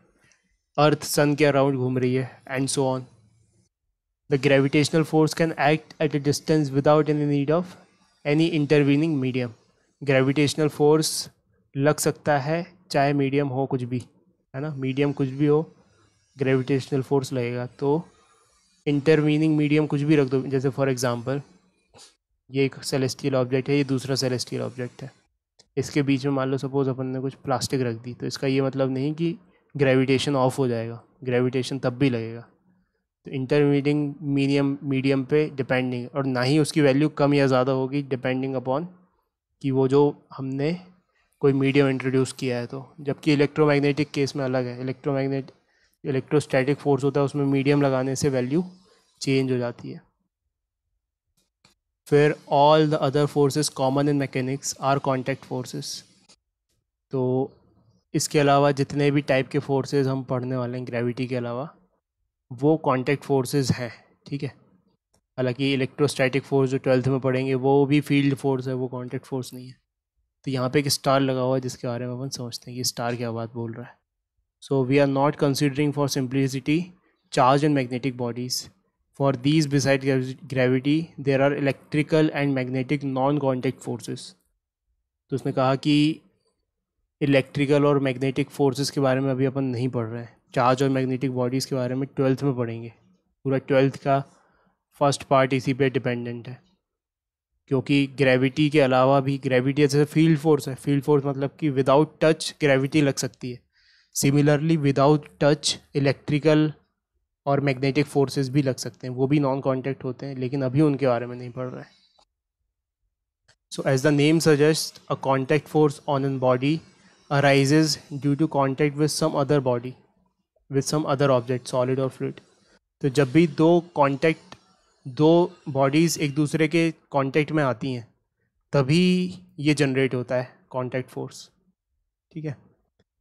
अर्थ सन के अराउंड घूम रही है, and so on. The gravitational force can act at a distance without any need of any intervening medium. Gravitational force लग सकता है चाहे मीडियम हो कुछ भी, है ना. मीडियम कुछ भी हो, ग्रेविटेशनल फोर्स लगेगा. तो इंटरवीनिंग मीडियम कुछ भी रख दो, जैसे फॉर एग्जांपल ये एक सेलेस्टियल ऑब्जेक्ट है, ये दूसरा सेलेस्टियल ऑब्जेक्ट है, इसके बीच में मान लो सपोज अपन ने कुछ प्लास्टिक रख दी, तो इसका ये मतलब नहीं कि ग्रेविटेशन ऑफ हो जाएगा, ग्रेविटेशन तब भी लगेगा. तो इंटरमीडिएट मीडियम पे डिपेंड नहीं, और ना ही उसकी वैल्यू कम या ज़्यादा होगी डिपेंडिंग अपॉन कि वो जो हमने कोई मीडियम इंट्रोड्यूस किया है. तो जबकि इलेक्ट्रोमैग्नेटिक केस में अलग है. इलेक्ट्रोस्टैटिक फोर्स होता है, उसमें मीडियम लगाने से वैल्यू चेंज हो जाती है. फिर all the other forces common in mechanics are contact forces. तो इसके अलावा जितने भी टाइप के फोर्सेस हम पढ़ने वाले हैं ग्रेविटी के अलावा, वो कॉन्टैक्ट फोर्सेस हैं. ठीक है, हालांकि इलेक्ट्रोस्टैटिक फोर्स जो 12th में पढ़ेंगे वो भी फील्ड फोर्स है, वो कॉन्टैक्ट फोर्स नहीं है. तो यहाँ पे एक स्टार लगा हुआ है जिसके बारे में अपन समझते हैं कि स्टार क्या बात बोल रहा है. So we are not considering for simplicity charge and magnetic bodies. For these beside gravity there are electrical and magnetic non contact forces. तो उसने कहा कि इलेक्ट्रिकल और मैग्नेटिक फोर्सेस के बारे में अभी अपन नहीं पढ़ रहे हैं, चार्ज और मैग्नेटिक बॉडीज़ के बारे में 12th में पढ़ेंगे. पूरा 12th का फर्स्ट पार्ट इसी पे डिपेंडेंट है, क्योंकि ग्रेविटी के अलावा भी, ग्रेविटी जैसे फील्ड फोर्स है, फील्ड फोर्स मतलब कि विदाउट टच ग्रेविटी लग सकती है. सिमिलरली विदाउट टच इलेक्ट्रिकल और मैग्नेटिक फोर्सेस भी लग सकते हैं, वो भी नॉन कॉन्टैक्ट होते हैं, लेकिन अभी उनके बारे में नहीं पढ़ रहे हैं. So as the name suggest a contact force on an body arises due to contact with some other body, with some other object, solid or fluid. तो जब भी दो बॉडीज़ एक दूसरे के कांटेक्ट में आती हैं तभी ये जनरेट होता है कांटेक्ट फोर्स. ठीक है,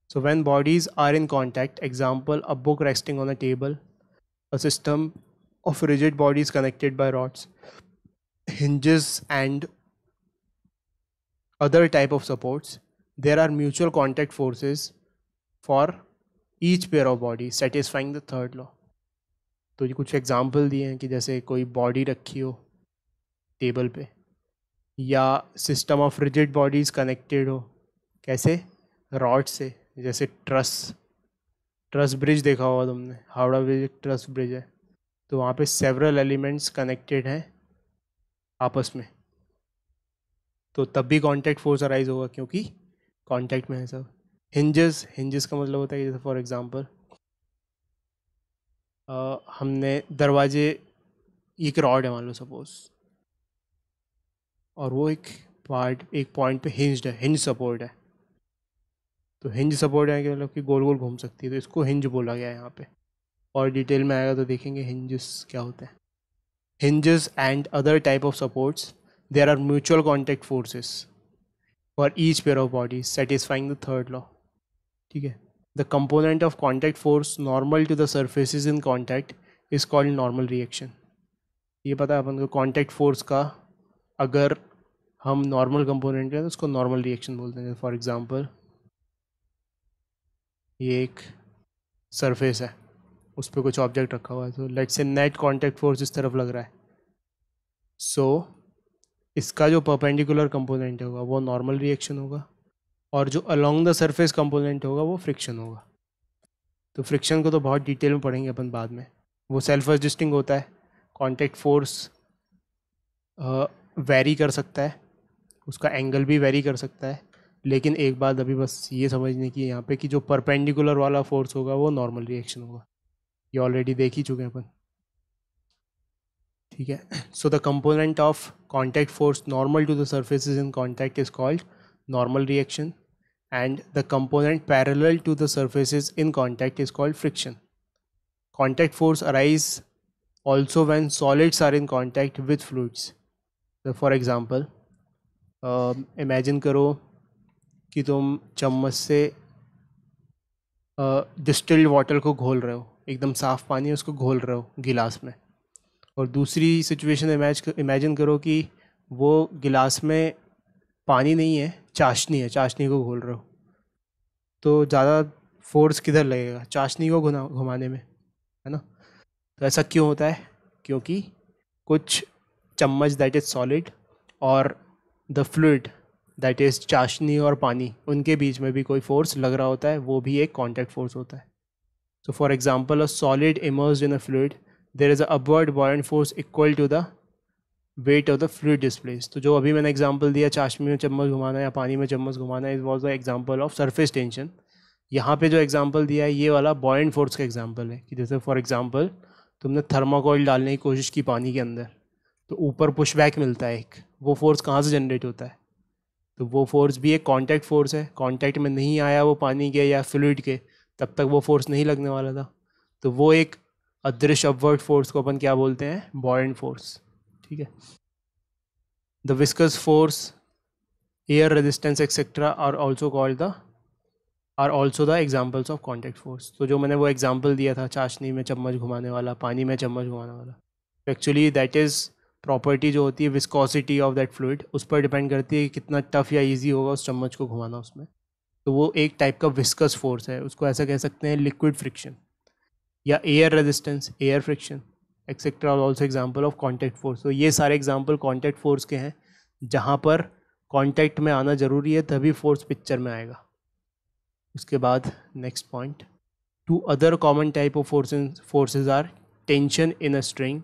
so when bodies are in contact, example a book resting on a table, a system of rigid bodies connected by rods, hinges and other type of supports, there are mutual contact forces for each pair of bodies satisfying the third law. तो ये कुछ example दिए हैं कि जैसे कोई body रखी हो टेबल पे, या system of rigid bodies connected हो, कैसे, रॉड से. जैसे ट्रस ब्रिज देखा होगा तुमने, हावड़ा ब्रिज एक ट्रस ब्रिज है, तो वहाँ पे सेवरल एलिमेंट्स कनेक्टेड हैं आपस में, तो तब भी कांटेक्ट फोर्स अराइज होगा क्योंकि कांटेक्ट में है सब. हिंजेस का मतलब होता है कि जैसे फॉर एग्जांपल हमने दरवाजे, एक रॉड है मान लो सपोज, और वो एक पॉइंट पे हिंज्ड है, हिंज सपोर्ट है। तो हिंज सपोर्ट है कि मतलब कि गोल गोल घूम सकती है, तो इसको हिंज बोला गया है यहाँ पे। और डिटेल में आएगा तो देखेंगे हिंजेस क्या होते हैं। Hinges and other type of supports, there are mutual contact forces for each pair of bodies satisfying the third law. ठीक है। The component of contact force normal to the surfaces in contact is called normal reaction. ये पता है अपन को, contact force का अगर हम नॉर्मल कंपोनेंट है तो उसको नॉर्मल रिएक्शन बोलते हैं। फॉर एग्जांपल ये एक सरफेस है, उस पर कुछ ऑब्जेक्ट रखा हुआ है, तो let's say net contact force इस तरफ लग रहा है। सो इसका जो परपेंडिकुलर कंपोनेंट होगा वो नॉर्मल रिएक्शन होगा, और जो अलोंग द सरफेस कंपोनेंट होगा वो फ्रिक्शन होगा। तो फ्रिक्शन को तो बहुत डिटेल में पढ़ेंगे अपन बाद में। वो सेल्फ एडजस्टिंग होता है। कॉन्टैक्ट फोर्स वेरी कर सकता है, उसका एंगल भी वेरी कर सकता है, लेकिन एक बात अभी बस ये समझने की यहाँ पे कि जो परपेंडिकुलर वाला फोर्स होगा वो नॉर्मल रिएक्शन होगा। ये ऑलरेडी देख ही चुके हैं अपन। ठीक है। So the component of contact force normal to the surfaces in contact is called normal reaction, and the component parallel to the surfaces in contact is called friction. Contact force arise also when solids are in contact with fluids. So for example, imagine करो कि तुम चम्मच से distilled water को घोल रहे हो, एकदम साफ़ पानी है उसको घोल रहे हो गिलास में। और दूसरी सिचुएशन इमेजिन करो कि वो गिलास में पानी नहीं है, चाशनी है, चाशनी को घोल रहे हो। तो ज़्यादा फोर्स किधर लगेगा? चाशनी को घुमाने में, है ना। तो ऐसा क्यों होता है? क्योंकि कुछ चम्मच दैट इज़ सॉलिड और द फ्लूइड दैट इज़ चाशनी और पानी, उनके बीच में भी कोई फोर्स लग रहा होता है, वो भी एक कॉन्टैक्ट फोर्स होता है। So for example, a solid immersed in a fluid, there is a upward buoyant force equal to the weight of the fluid displace. तो जो अभी मैंने एग्जांपल दिया, चाशनी में चम्मच घुमाना या पानी में चम्मच घुमाना, it was the example of surface tension. यहाँ पे जो एग्जांपल दिया है ये वाला बॉयंट फोर्स का एग्जांपल है, कि जैसे फॉर एग्जांपल तुमने थर्माकोल डालने की कोशिश की पानी के अंदर, तो ऊपर पुश बैक मिलता है एक, वो फोर्स कहाँ से जनरेट होता है? तो वो फोर्स भी एक कॉन्टैक्ट फोर्स है। कॉन्टैक्ट में नहीं आया वो पानी के या फ्लूइड के, तब तक वो फोर्स नहीं लगने वाला था। तो वो एक अदृश्य अपवर्ड फोर्स को अपन क्या बोलते हैं? Buoyant force. ठीक है। The viscous force, air resistance etc. are also the examples of contact force. तो जो मैंने वो एग्जांपल दिया था, चाशनी में चम्मच घुमाने वाला, पानी में चम्मच घुमाने वाला, एक्चुअली दैट इज़ प्रॉपर्टी जो होती है विस्कोसिटी ऑफ दैट फ्लूइड, उस पर डिपेंड करती है कि कितना टफ या इजी होगा उस चम्मच को घुमाना उसमें। तो वो एक टाइप का विस्कस फोर्स है, उसको ऐसा कह सकते हैं लिक्विड फ्रिक्शन, या air resistance, air friction etcetera also example of contact force. तो ये सारे एग्जाम्पल कॉन्टैक्ट फोर्स के हैं, जहाँ पर कांटेक्ट में आना ज़रूरी है तभी फोर्स पिक्चर में आएगा। उसके बाद next point, two other common type of forces are tension in a string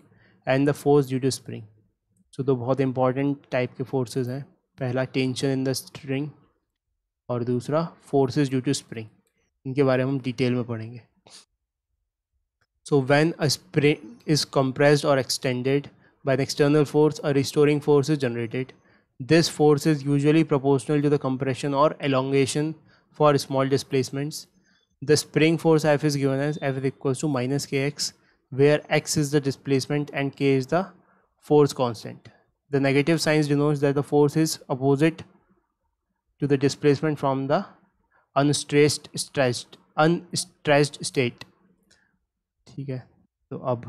and the force due to spring. So तो बहुत इंपॉर्टेंट टाइप के फोर्सेस हैं, पहला टेंशन इन द स्ट्रिंग और दूसरा फोर्सेस ड्यू टू स्प्रिंग। इनके बारे में हम डिटेल में पढ़ेंगे। So when a spring is compressed or extended by an external force, a restoring force is generated. This force is usually proportional to the compression or elongation for small displacements. The spring force F is given as F is equals to minus kx, where x is the displacement and k is the force constant. The negative signs denotes that the force is opposite to the displacement from the unstressed state. ठीक है। तो अब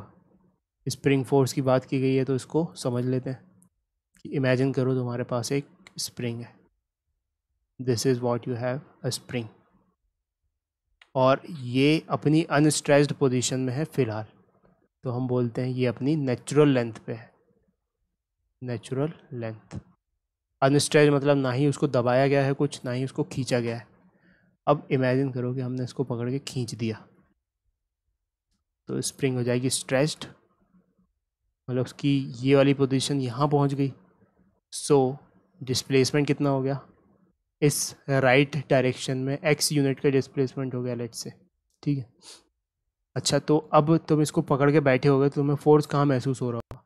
spring force की बात की गई है तो इसको समझ लेते हैं कि इमेजिन करो तुम्हारे पास एक स्प्रिंग है, this is what you have a spring, और ये अपनी अनस्ट्रेस्ड पोजीशन में है फ़िलहाल। तो हम बोलते हैं ये अपनी नेचुरल लेंथ पे है, नेचुरल लेंथ। अनस्ट्रेस्ड मतलब ना ही उसको दबाया गया है कुछ, ना ही उसको खींचा गया है। अब इमेजिन करो कि हमने इसको पकड़ के खींच दिया, तो स्प्रिंग हो जाएगी स्ट्रेस्ड, मतलब उसकी ये वाली पोजीशन यहाँ पहुँच गई। सो डिस्प्लेसमेंट कितना हो गया? इस राइट डायरेक्शन में x यूनिट का डिस्प्लेसमेंट हो गया लेट्स से। ठीक है। अच्छा, तो अब तुम इसको पकड़ के बैठे होगे तो तुम्हें फोर्स कहाँ महसूस हो रहा होगा?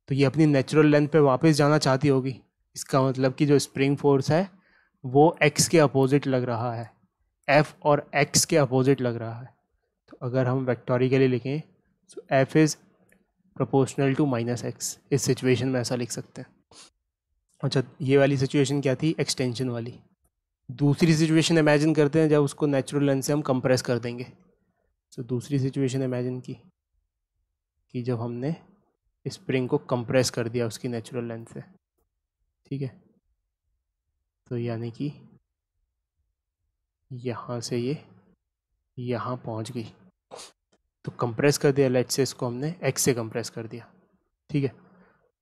तो ये अपनी नेचुरल लेंथ पे वापस जाना चाहती होगी, इसका मतलब कि जो स्प्रिंग फोर्स है वो x के अपोजिट लग रहा है, F और x के अपोजिट लग रहा है। तो अगर हम वेक्टोरिकली लिखें तो F is proportional to minus x, इस सिचुएशन में ऐसा लिख सकते हैं। अच्छा, ये वाली सिचुएशन क्या थी, एक्सटेंशन वाली। दूसरी सिचुएशन इमेजिन करते हैं जब उसको नेचुरल लेंथ से हम कंप्रेस कर देंगे। तो दूसरी सिचुएशन इमेजिन की कि जब हमने स्प्रिंग को कंप्रेस कर दिया उसकी नेचुरल लेंथ से, ठीक है। तो यानी कि यहाँ से ये यहाँ पहुँच गई, तो कंप्रेस कर दिया, लेट से इसको हमने एक्स से कंप्रेस कर दिया, ठीक है।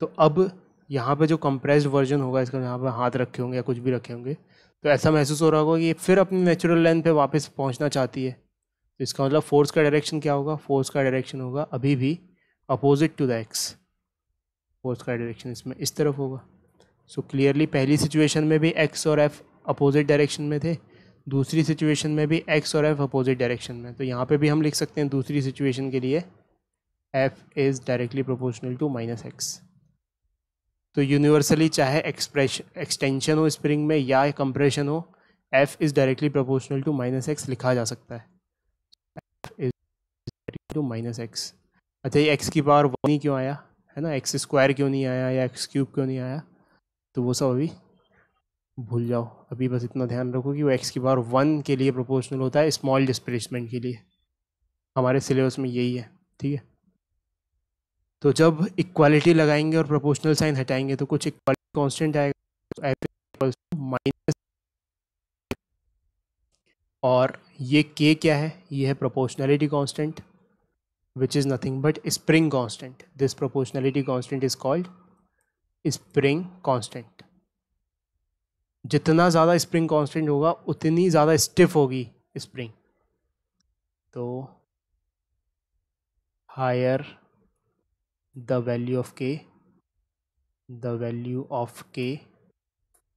तो अब यहाँ पे जो कंप्रेस्ड वर्जन होगा इसका, यहाँ पे हाथ रखे होंगे या कुछ भी रखे होंगे, तो ऐसा महसूस हो रहा होगा कि ये फिर अपनी नेचुरल लेंथ पे वापस पहुँचना चाहती है। तो इसका मतलब फोर्स का डायरेक्शन क्या होगा, फोर्स का डायरेक्शन होगा अभी भी opposite to the x. Force का डायरेक्शन इसमें इस तरफ होगा। सो क्लियरली पहली सिचुएशन में भी एक्स और एफ अपोजिट डायरेक्शन में थे, दूसरी सिचुएशन में भी एक्स और एफ अपोजिट डायरेक्शन में। तो यहाँ पे भी हम लिख सकते हैं दूसरी सिचुएशन के लिए F is directly proportional to minus x. तो यूनिवर्सली चाहे एक्सटेंशन हो स्प्रिंग में या कंप्रेशन हो, F is directly proportional to minus x लिखा जा सकता है, टू माइनस एक्स। अच्छा, ये एक्स की पावर वन ही क्यों आया है ना, एक्स स्क्वायर क्यों नहीं आया या एक्स क्यूब क्यों नहीं आया, तो वो सब अभी भूल जाओ। अभी बस इतना ध्यान रखो कि वो एक्स की पावर वन के लिए प्रोपोर्शनल होता है स्मॉल डिस्प्लेसमेंट के लिए, हमारे सिलेबस में यही है, ठीक है। तो जब इक्वालिटी लगाएंगे और प्रोपोर्शनल साइन हटाएंगे तो कुछ इक्वालिटी कांस्टेंट आएगा, तो माइनस, और ये के क्या है, ये है proportionality constant which is nothing but spring constant. This proportionality constant is called spring constant. जितना ज़्यादा स्प्रिंग कांस्टेंट होगा उतनी ज़्यादा स्टिफ होगी स्प्रिंग। तो हायर द वैल्यू ऑफ के, द वैल्यू ऑफ के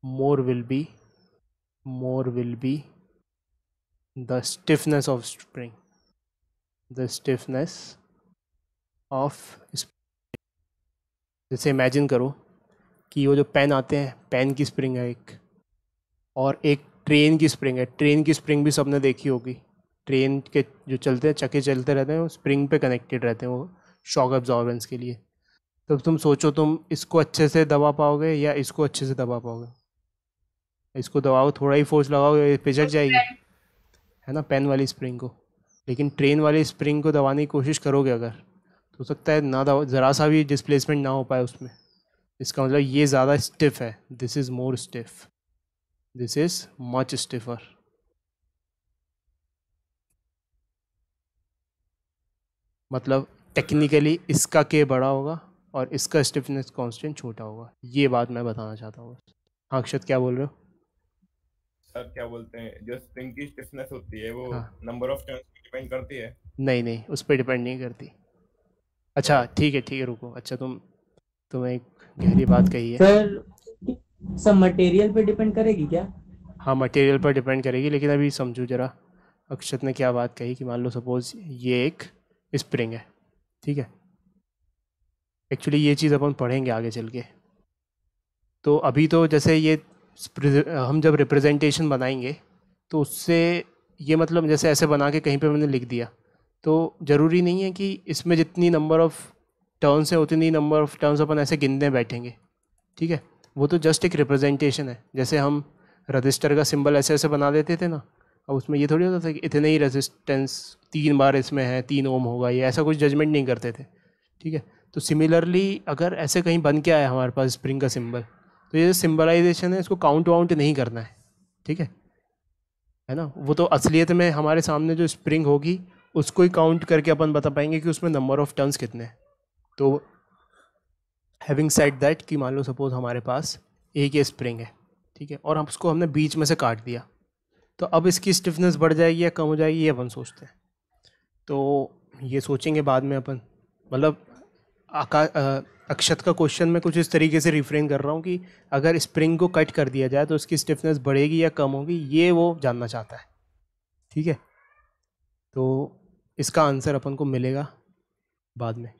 more will be the stiffness of spring, the stiffness of spring. जैसे इमेजिन करो कि वो जो पेन आते हैं, पेन की स्प्रिंग है एक, और एक ट्रेन की स्प्रिंग है। ट्रेन की स्प्रिंग भी सबने देखी होगी, ट्रेन के जो चलते हैं, चक्के चलते रहते हैं, वो स्प्रिंग पे कनेक्टेड रहते हैं, वो शॉक एब्जॉर्बेंस के लिए। तो तुम सोचो, तुम इसको अच्छे से दबा पाओगे या इसको अच्छे से दबा पाओगे? इसको दबाओ, थोड़ा ही फोर्स लगाओगे, पिचक जाएगी, है ना, पेन वाली स्प्रिंग को। लेकिन ट्रेन वाली स्प्रिंग को दबाने की कोशिश करोगे अगर, तो हो सकता है ना दबा, ज़रा सा भी डिस्प्लेसमेंट ना हो पाए उसमें। इसका मतलब ये ज़्यादा स्टिफ है, this is more stiff, this is much stiffer. मतलब टेक्निकली इसका के बड़ा होगा और इसका स्टिफनेस कांस्टेंट छोटा होगा, ये बात मैं बताना चाहता हूँ। हाँ अक्षत, क्या बोल रहे हो? सर क्या बोलते हैं, जो स्प्रिंग की स्टिफनेस होती है वो हाँ, नंबर ऑफ टर्न्स पे डिपेंड करती है? नहीं नहीं, उस पर डिपेंड नहीं करती। अच्छा ठीक है रुको। अच्छा, तुम्हें एक गहरी बात कही है सर सब मटेरियल पे डिपेंड करेगी क्या? हाँ, मटेरियल पर डिपेंड करेगी, लेकिन अभी समझो जरा अक्षत ने क्या बात कही कि मान लो सपोज ये एक स्प्रिंग है, ठीक है। एक्चुअली ये चीज़ अपन पढ़ेंगे आगे चल के। तो अभी तो जैसे ये हम जब रिप्रेजेंटेशन बनाएंगे तो उससे ये मतलब जैसे ऐसे बना के कहीं पे मैंने लिख दिया, तो ज़रूरी नहीं है कि इसमें जितनी नंबर ऑफ़ टर्न्स है उतनी नंबर ऑफ़ टर्न्स अपन ऐसे गिनने बैठेंगे, ठीक है। वो तो जस्ट एक रिप्रेजेंटेशन है, जैसे हम रजिस्टर का सिंबल ऐसे ऐसे बना देते थे ना, अब उसमें ये थोड़ी होता था कि इतने ही रेजिस्टेंस 3 बार इसमें है, 3 ओम होगा, ये ऐसा कुछ जजमेंट नहीं करते थे, ठीक है। तो सिमिलरली अगर ऐसे कहीं बन के आया हमारे पास स्प्रिंग का सिंबल, तो ये सिंबलाइजेशन है, इसको काउंट वाउंट नहीं करना है, ठीक है ना। वो तो असलियत में हमारे सामने जो स्प्रिंग होगी उसको ही काउंट करके अपन बता पाएंगे कि उसमें नंबर ऑफ़ टर्न्स कितने हैं। तो हैविंग सेड दैट कि मान लो सपोज हमारे पास एक ये स्प्रिंग है, ठीक है, और हम उसको हमने बीच में से काट दिया, तो अब इसकी स्टिफनेस बढ़ जाएगी या कम हो जाएगी, ये अपन सोचते हैं। तो ये सोचेंगे बाद में अपन, मतलब अक्षत का क्वेश्चन में कुछ इस तरीके से रिफ्रेन कर रहा हूँ कि अगर स्प्रिंग को कट कर दिया जाए तो उसकी स्टिफनेस बढ़ेगी या कम होगी, ये वो जानना चाहता है, ठीक है। तो इसका आंसर अपन को मिलेगा बाद में।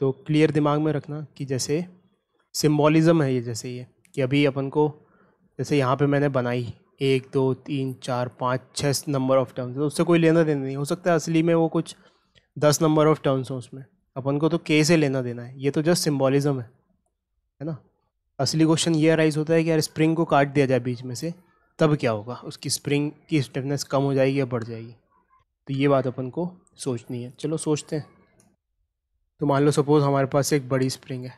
तो क्लियर दिमाग में रखना कि जैसे सिम्बॉलिज़म है ये, जैसे ये कि अभी अपन को जैसे यहाँ पे मैंने बनाई 1 2 3 4 5 6 नंबर ऑफ़ टर्म्स, तो उससे कोई लेना देना नहीं। हो सकता है असली में वो कुछ 10 नंबर ऑफ़ टर्म्स हो उसमें, अपन को तो के से लेना देना है। ये तो जस्ट सिम्बॉलिज़म है ना। असली क्वेश्चन ये अराइज होता है कि यार स्प्रिंग को काट दिया जाए बीच में से, तब क्या होगा, उसकी स्प्रिंग की स्टिफनेस कम हो जाएगी या बढ़ जाएगी। तो ये बात अपन को सोचनी है। चलो सोचते हैं। तो मान लो सपोज़ हमारे पास एक बड़ी स्प्रिंग है,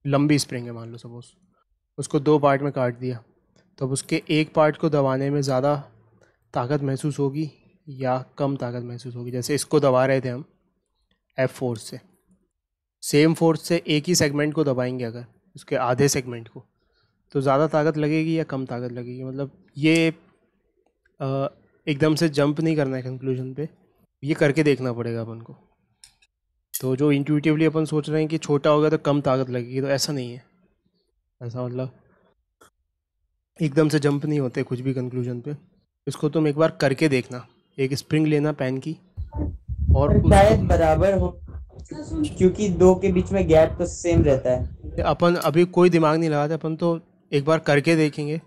लंबी स्प्रिंग है मान लो सपोज़, उसको 2 पार्ट में काट दिया, तो अब उसके एक पार्ट को दबाने में ज़्यादा ताकत महसूस होगी या कम ताकत महसूस होगी। जैसे इसको दबा रहे थे हम एफ फोर्स से, सेम फोर्स से एक ही सेगमेंट को दबाएंगे अगर उसके आधे सेगमेंट को, तो ज़्यादा ताकत लगेगी या कम ताकत लगेगी। मतलब ये एकदम से जंप नहीं करना है कंक्लूजन पे, ये करके देखना पड़ेगा अपन को। तो जो इंट्यूटिवली अपन सोच रहे हैं कि छोटा होगा तो कम ताकत लगेगी, तो ऐसा नहीं है। ऐसा मतलब एकदम से जंप नहीं होते कुछ भी कंक्लूजन पे। इसको तुम एक बार करके देखना। एक स्प्रिंग लेना पेन की और शायद बराबर हो, क्योंकि दो के बीच में गैप तो सेम रहता है। अपन अभी कोई दिमाग नहीं लगाते, अपन तो एक बार करके देखेंगे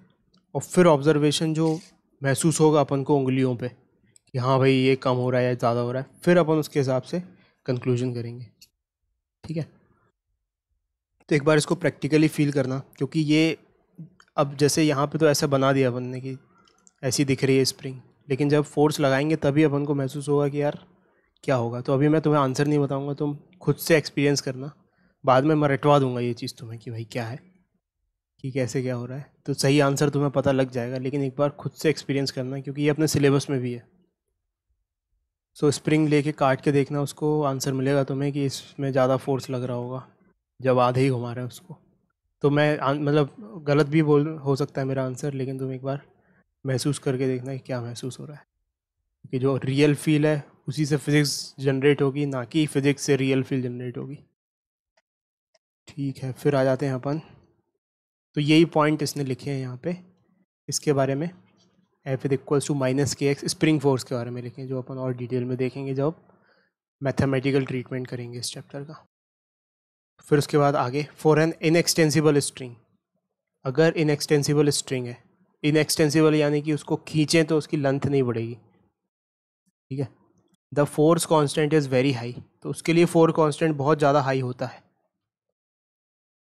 और फिर ऑब्जर्वेशन जो महसूस होगा अपन को उंगलियों पे कि हाँ भाई ये कम हो रहा है या ज़्यादा हो रहा है, फिर अपन उसके हिसाब से कंक्लूजन करेंगे। ठीक है, तो एक बार इसको प्रैक्टिकली फील करना, क्योंकि ये अब जैसे यहाँ पे तो ऐसा बना दिया अपन ने कि ऐसी दिख रही है स्प्रिंग, लेकिन जब फोर्स लगाएंगे तभी अपन को महसूस होगा कि यार क्या होगा। तो अभी मैं तुम्हें आंसर नहीं बताऊंगा, तुम खुद से एक्सपीरियंस करना। बाद में मैं रटवा दूंगा ये चीज़ तुम्हें कि भाई क्या है, कि कैसे क्या हो रहा है, तो सही आंसर तुम्हें पता लग जाएगा। लेकिन एक बार खुद से एक्सपीरियंस करना, क्योंकि ये अपने सिलेबस में भी है। सो स्प्रिंग लेके काट के देखना, उसको आंसर मिलेगा तुम्हें कि इसमें ज़्यादा फोर्स लग रहा होगा जब आधे ही घुमा रहे हैं उसको। तो मैं मतलब गलत भी हो सकता है मेरा आंसर, लेकिन तुम एक बार महसूस करके देखना कि क्या महसूस हो रहा है, कि जो रियल फील है उसी से फिज़िक्स जनरेट होगी, ना कि फिज़िक्स से रियल फील जनरेट होगी। ठीक है, फिर आ जाते हैं अपन। तो यही पॉइंट इसने लिखे हैं यहाँ पे इसके बारे में, F is equals to minus k x, spring force के बारे में लिखे हैं, जो अपन और डिटेल में देखेंगे जब मैथमेटिकल ट्रीटमेंट करेंगे इस चैप्टर का। फिर उसके बाद आगे, फॉर एन इनएक्सटेंसिबल स्ट्रिंग, अगर इनएक्सटेंसिबल स्ट्रिंग है, इनएक्सटेंसिबल यानी कि उसको खींचें तो उसकी लेंथ नहीं बढ़ेगी। ठीक है, the force constant is very high, तो उसके लिए फोर्स कांस्टेंट बहुत ज़्यादा हाई होता है।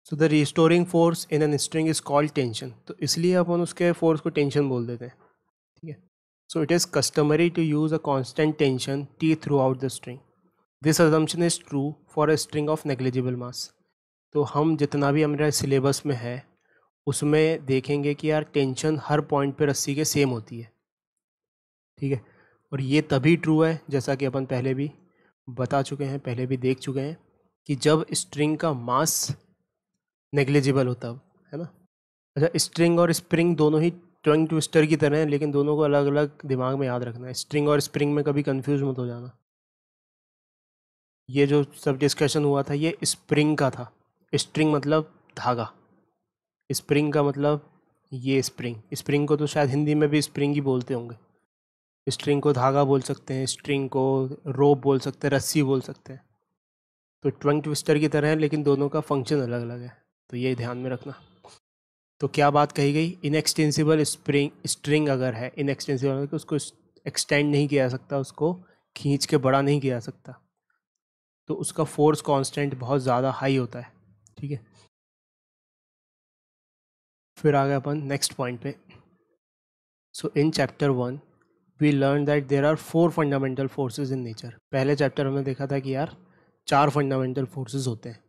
So the restoring force in an string is called tension, तो इसलिए अपन उसके फोर्स को टेंशन बोल देते हैं। ठीक है, so it is customary to use a constant tension T throughout the string. This assumption is true for a string of negligible mass. तो हम जितना भी हमारे सिलेबस में है उसमें देखेंगे कि यार टेंशन हर पॉइंट पे रस्सी के सेम होती है। ठीक है, और ये तभी ट्रू है, जैसा कि अपन पहले भी बता चुके हैं, पहले भी देख चुके हैं, कि जब स्ट्रिंग का मास नेग्लिजिबल होता है ना। अच्छा, स्ट्रिंग और स्प्रिंग दोनों ही टंग ट्विस्टर की तरह हैं, लेकिन दोनों को अलग अलग दिमाग में याद रखना है। स्ट्रिंग और स्प्रिंग में कभी कंफ्यूज मत हो जाना। ये जो सब डिस्कशन हुआ था ये स्प्रिंग का था। स्ट्रिंग मतलब धागा, स्प्रिंग का मतलब ये स्प्रिंग। स्प्रिंग को तो शायद हिंदी में भी स्प्रिंग ही बोलते होंगे। स्ट्रिंग को धागा बोल सकते हैं, स्ट्रिंग को रोप बोल सकते हैं, रस्सी बोल सकते हैं। तो टंग ट्विस्टर की तरह है, लेकिन दोनों का फंक्शन अलग अलग है, तो ये ध्यान में रखना। तो क्या बात कही गई, इनएक्सटेंसिबल स्ट्रिंग अगर है, इनएक्सटेंसिबल तो उसको एक्सटेंड नहीं किया जा सकता, उसको खींच के बड़ा नहीं किया जा सकता, तो उसका फोर्स कांस्टेंट बहुत ज़्यादा हाई होता है। ठीक है, फिर आ गए अपन नेक्स्ट पॉइंट पे। So in chapter 1 we learn that there are 4 fundamental forces in nature. पहले चैप्टर हमने देखा था कि यार 4 फंडामेंटल फोर्सेज होते हैं।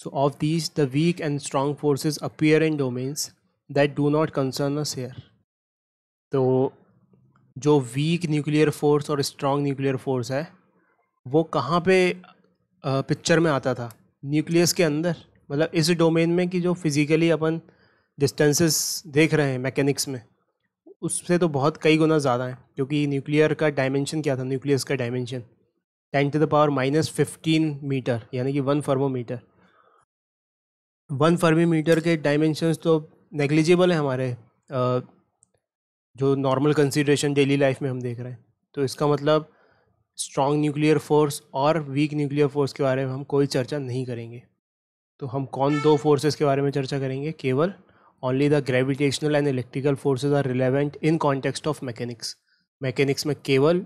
So of these, the weak and strong forces appear in domains that do not concern us here. तो जो वीक न्यूक्लियर फोर्स और स्ट्रॉन्ग न्यूक्लियर फोर्स है वो कहाँ पे पिक्चर में आता था, न्यूक्लियस के अंदर, मतलब इस डोमेन में कि जो फिजिकली अपन डिस्टेंसेस देख रहे हैं मैकेनिक्स में, उससे तो बहुत कई गुना ज़्यादा है। क्योंकि न्यूक्लियर का डायमेंशन क्या था, न्यूक्लियस का डायमेंशन 10⁻⁻15 मीटर, यानी कि 1 फर्मोमीटर। 1 फर्मी मीटर के डायमेंशंस तो नेग्लिजिबल है हमारे जो नॉर्मल कंसीडरेशन डेली लाइफ में हम देख रहे हैं। तो इसका मतलब स्ट्रॉन्ग न्यूक्लियर फोर्स और वीक न्यूक्लियर फोर्स के बारे में हम कोई चर्चा नहीं करेंगे। तो हम कौन दो फोर्सेस के बारे में चर्चा करेंगे? केवल only the gravitational and electrical forces are relevant in context of mechanics. Mechanics में केवल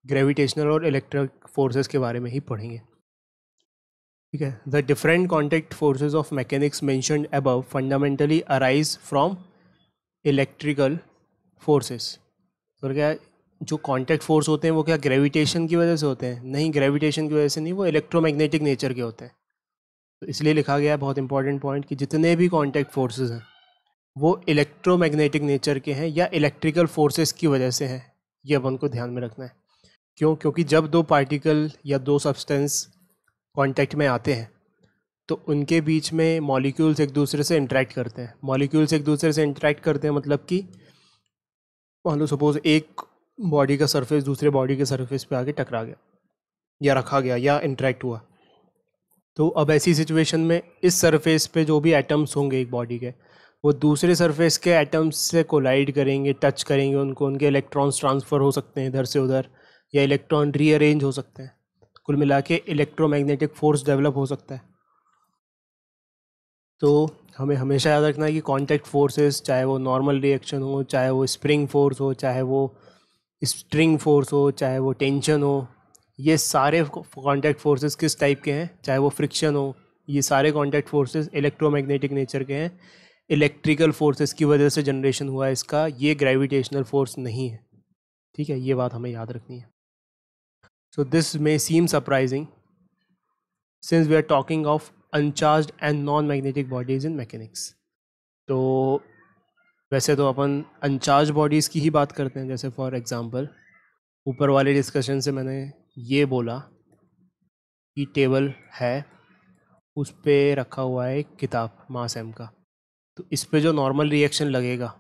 ग्रेविटेशनल और इलेक्ट्रिक फोर्सेस के बारे में ही पढ़ेंगे, ठीक है। The different contact forces of mechanics mentioned above fundamentally arise from electrical forces. तो क्या जो कॉन्टैक्ट फोर्स होते हैं वो क्या ग्रेविटेशन की वजह से होते हैं? नहीं, ग्रेविटेशन की वजह से नहीं, वो इलेक्ट्रोमैग्नेटिक नेचर के होते हैं। तो इसलिए लिखा गया है, बहुत इंपॉर्टेंट पॉइंट, कि जितने भी कॉन्टैक्ट फोर्सेस हैं वो इलेक्ट्रोमैग्नेटिक नेचर के हैं या इलेक्ट्रिकल फोर्सेस की वजह से हैं। ये अपन को ध्यान में रखना है। क्यों? क्योंकि जब दो पार्टिकल या दो सब्सटेंस कांटेक्ट में आते हैं तो उनके बीच में मॉलिक्यूल्स एक दूसरे से इंटरेक्ट करते हैं। मॉलिक्यूल्स एक दूसरे से इंटरेक्ट करते हैं मतलब कि मान लो सपोज एक बॉडी का सरफेस दूसरे बॉडी के सरफेस पे आके टकरा गया या रखा गया या इंटरेक्ट हुआ। तो अब ऐसी सिचुएशन में इस सरफेस पे जो भी एटम्स होंगे एक बॉडी के, वो दूसरे सरफेस के एटम्स से कोलाइड करेंगे, टच करेंगे उनको, उनके इलेक्ट्रॉन्स ट्रांसफ़र हो सकते हैं इधर से उधर, या इलेक्ट्रॉन रीअरेंज हो सकते हैं। कुल मिला के इलेक्ट्रोमैग्नेटिक फोर्स डेवलप हो सकता है। तो हमें हमेशा याद रखना है कि कांटेक्ट फोर्सेस, चाहे वो नॉर्मल रिएक्शन हो, चाहे वो स्प्रिंग फोर्स हो, चाहे वो स्ट्रिंग फोर्स हो, चाहे वो टेंशन हो, ये सारे कांटेक्ट फोर्सेस किस टाइप के हैं? चाहे वो फ्रिक्शन हो, ये सारे कांटेक्ट फोर्सेस इलेक्ट्रोमैग्नेटिक नेचर के हैं। इलेक्ट्रिकल फोर्सेस की वजह से जनरेशन हुआ है इसका, ये ग्रेविटेशनल फोर्स नहीं है, ठीक है। ये बात हमें याद रखनी है। So this may seem surprising since we are talking of uncharged and non magnetic bodies in mechanics. तो वैसे तो अपन अनचार्ज बॉडीज़ की ही बात करते हैं। जैसे फॉर एग्ज़ाम्पल ऊपर वाले डिस्कशन से मैंने ये बोला कि टेबल है, उस पर रखा हुआ है एक किताब मास एम का। तो इस पे जो नॉर्मल रिएक्शन लगेगा,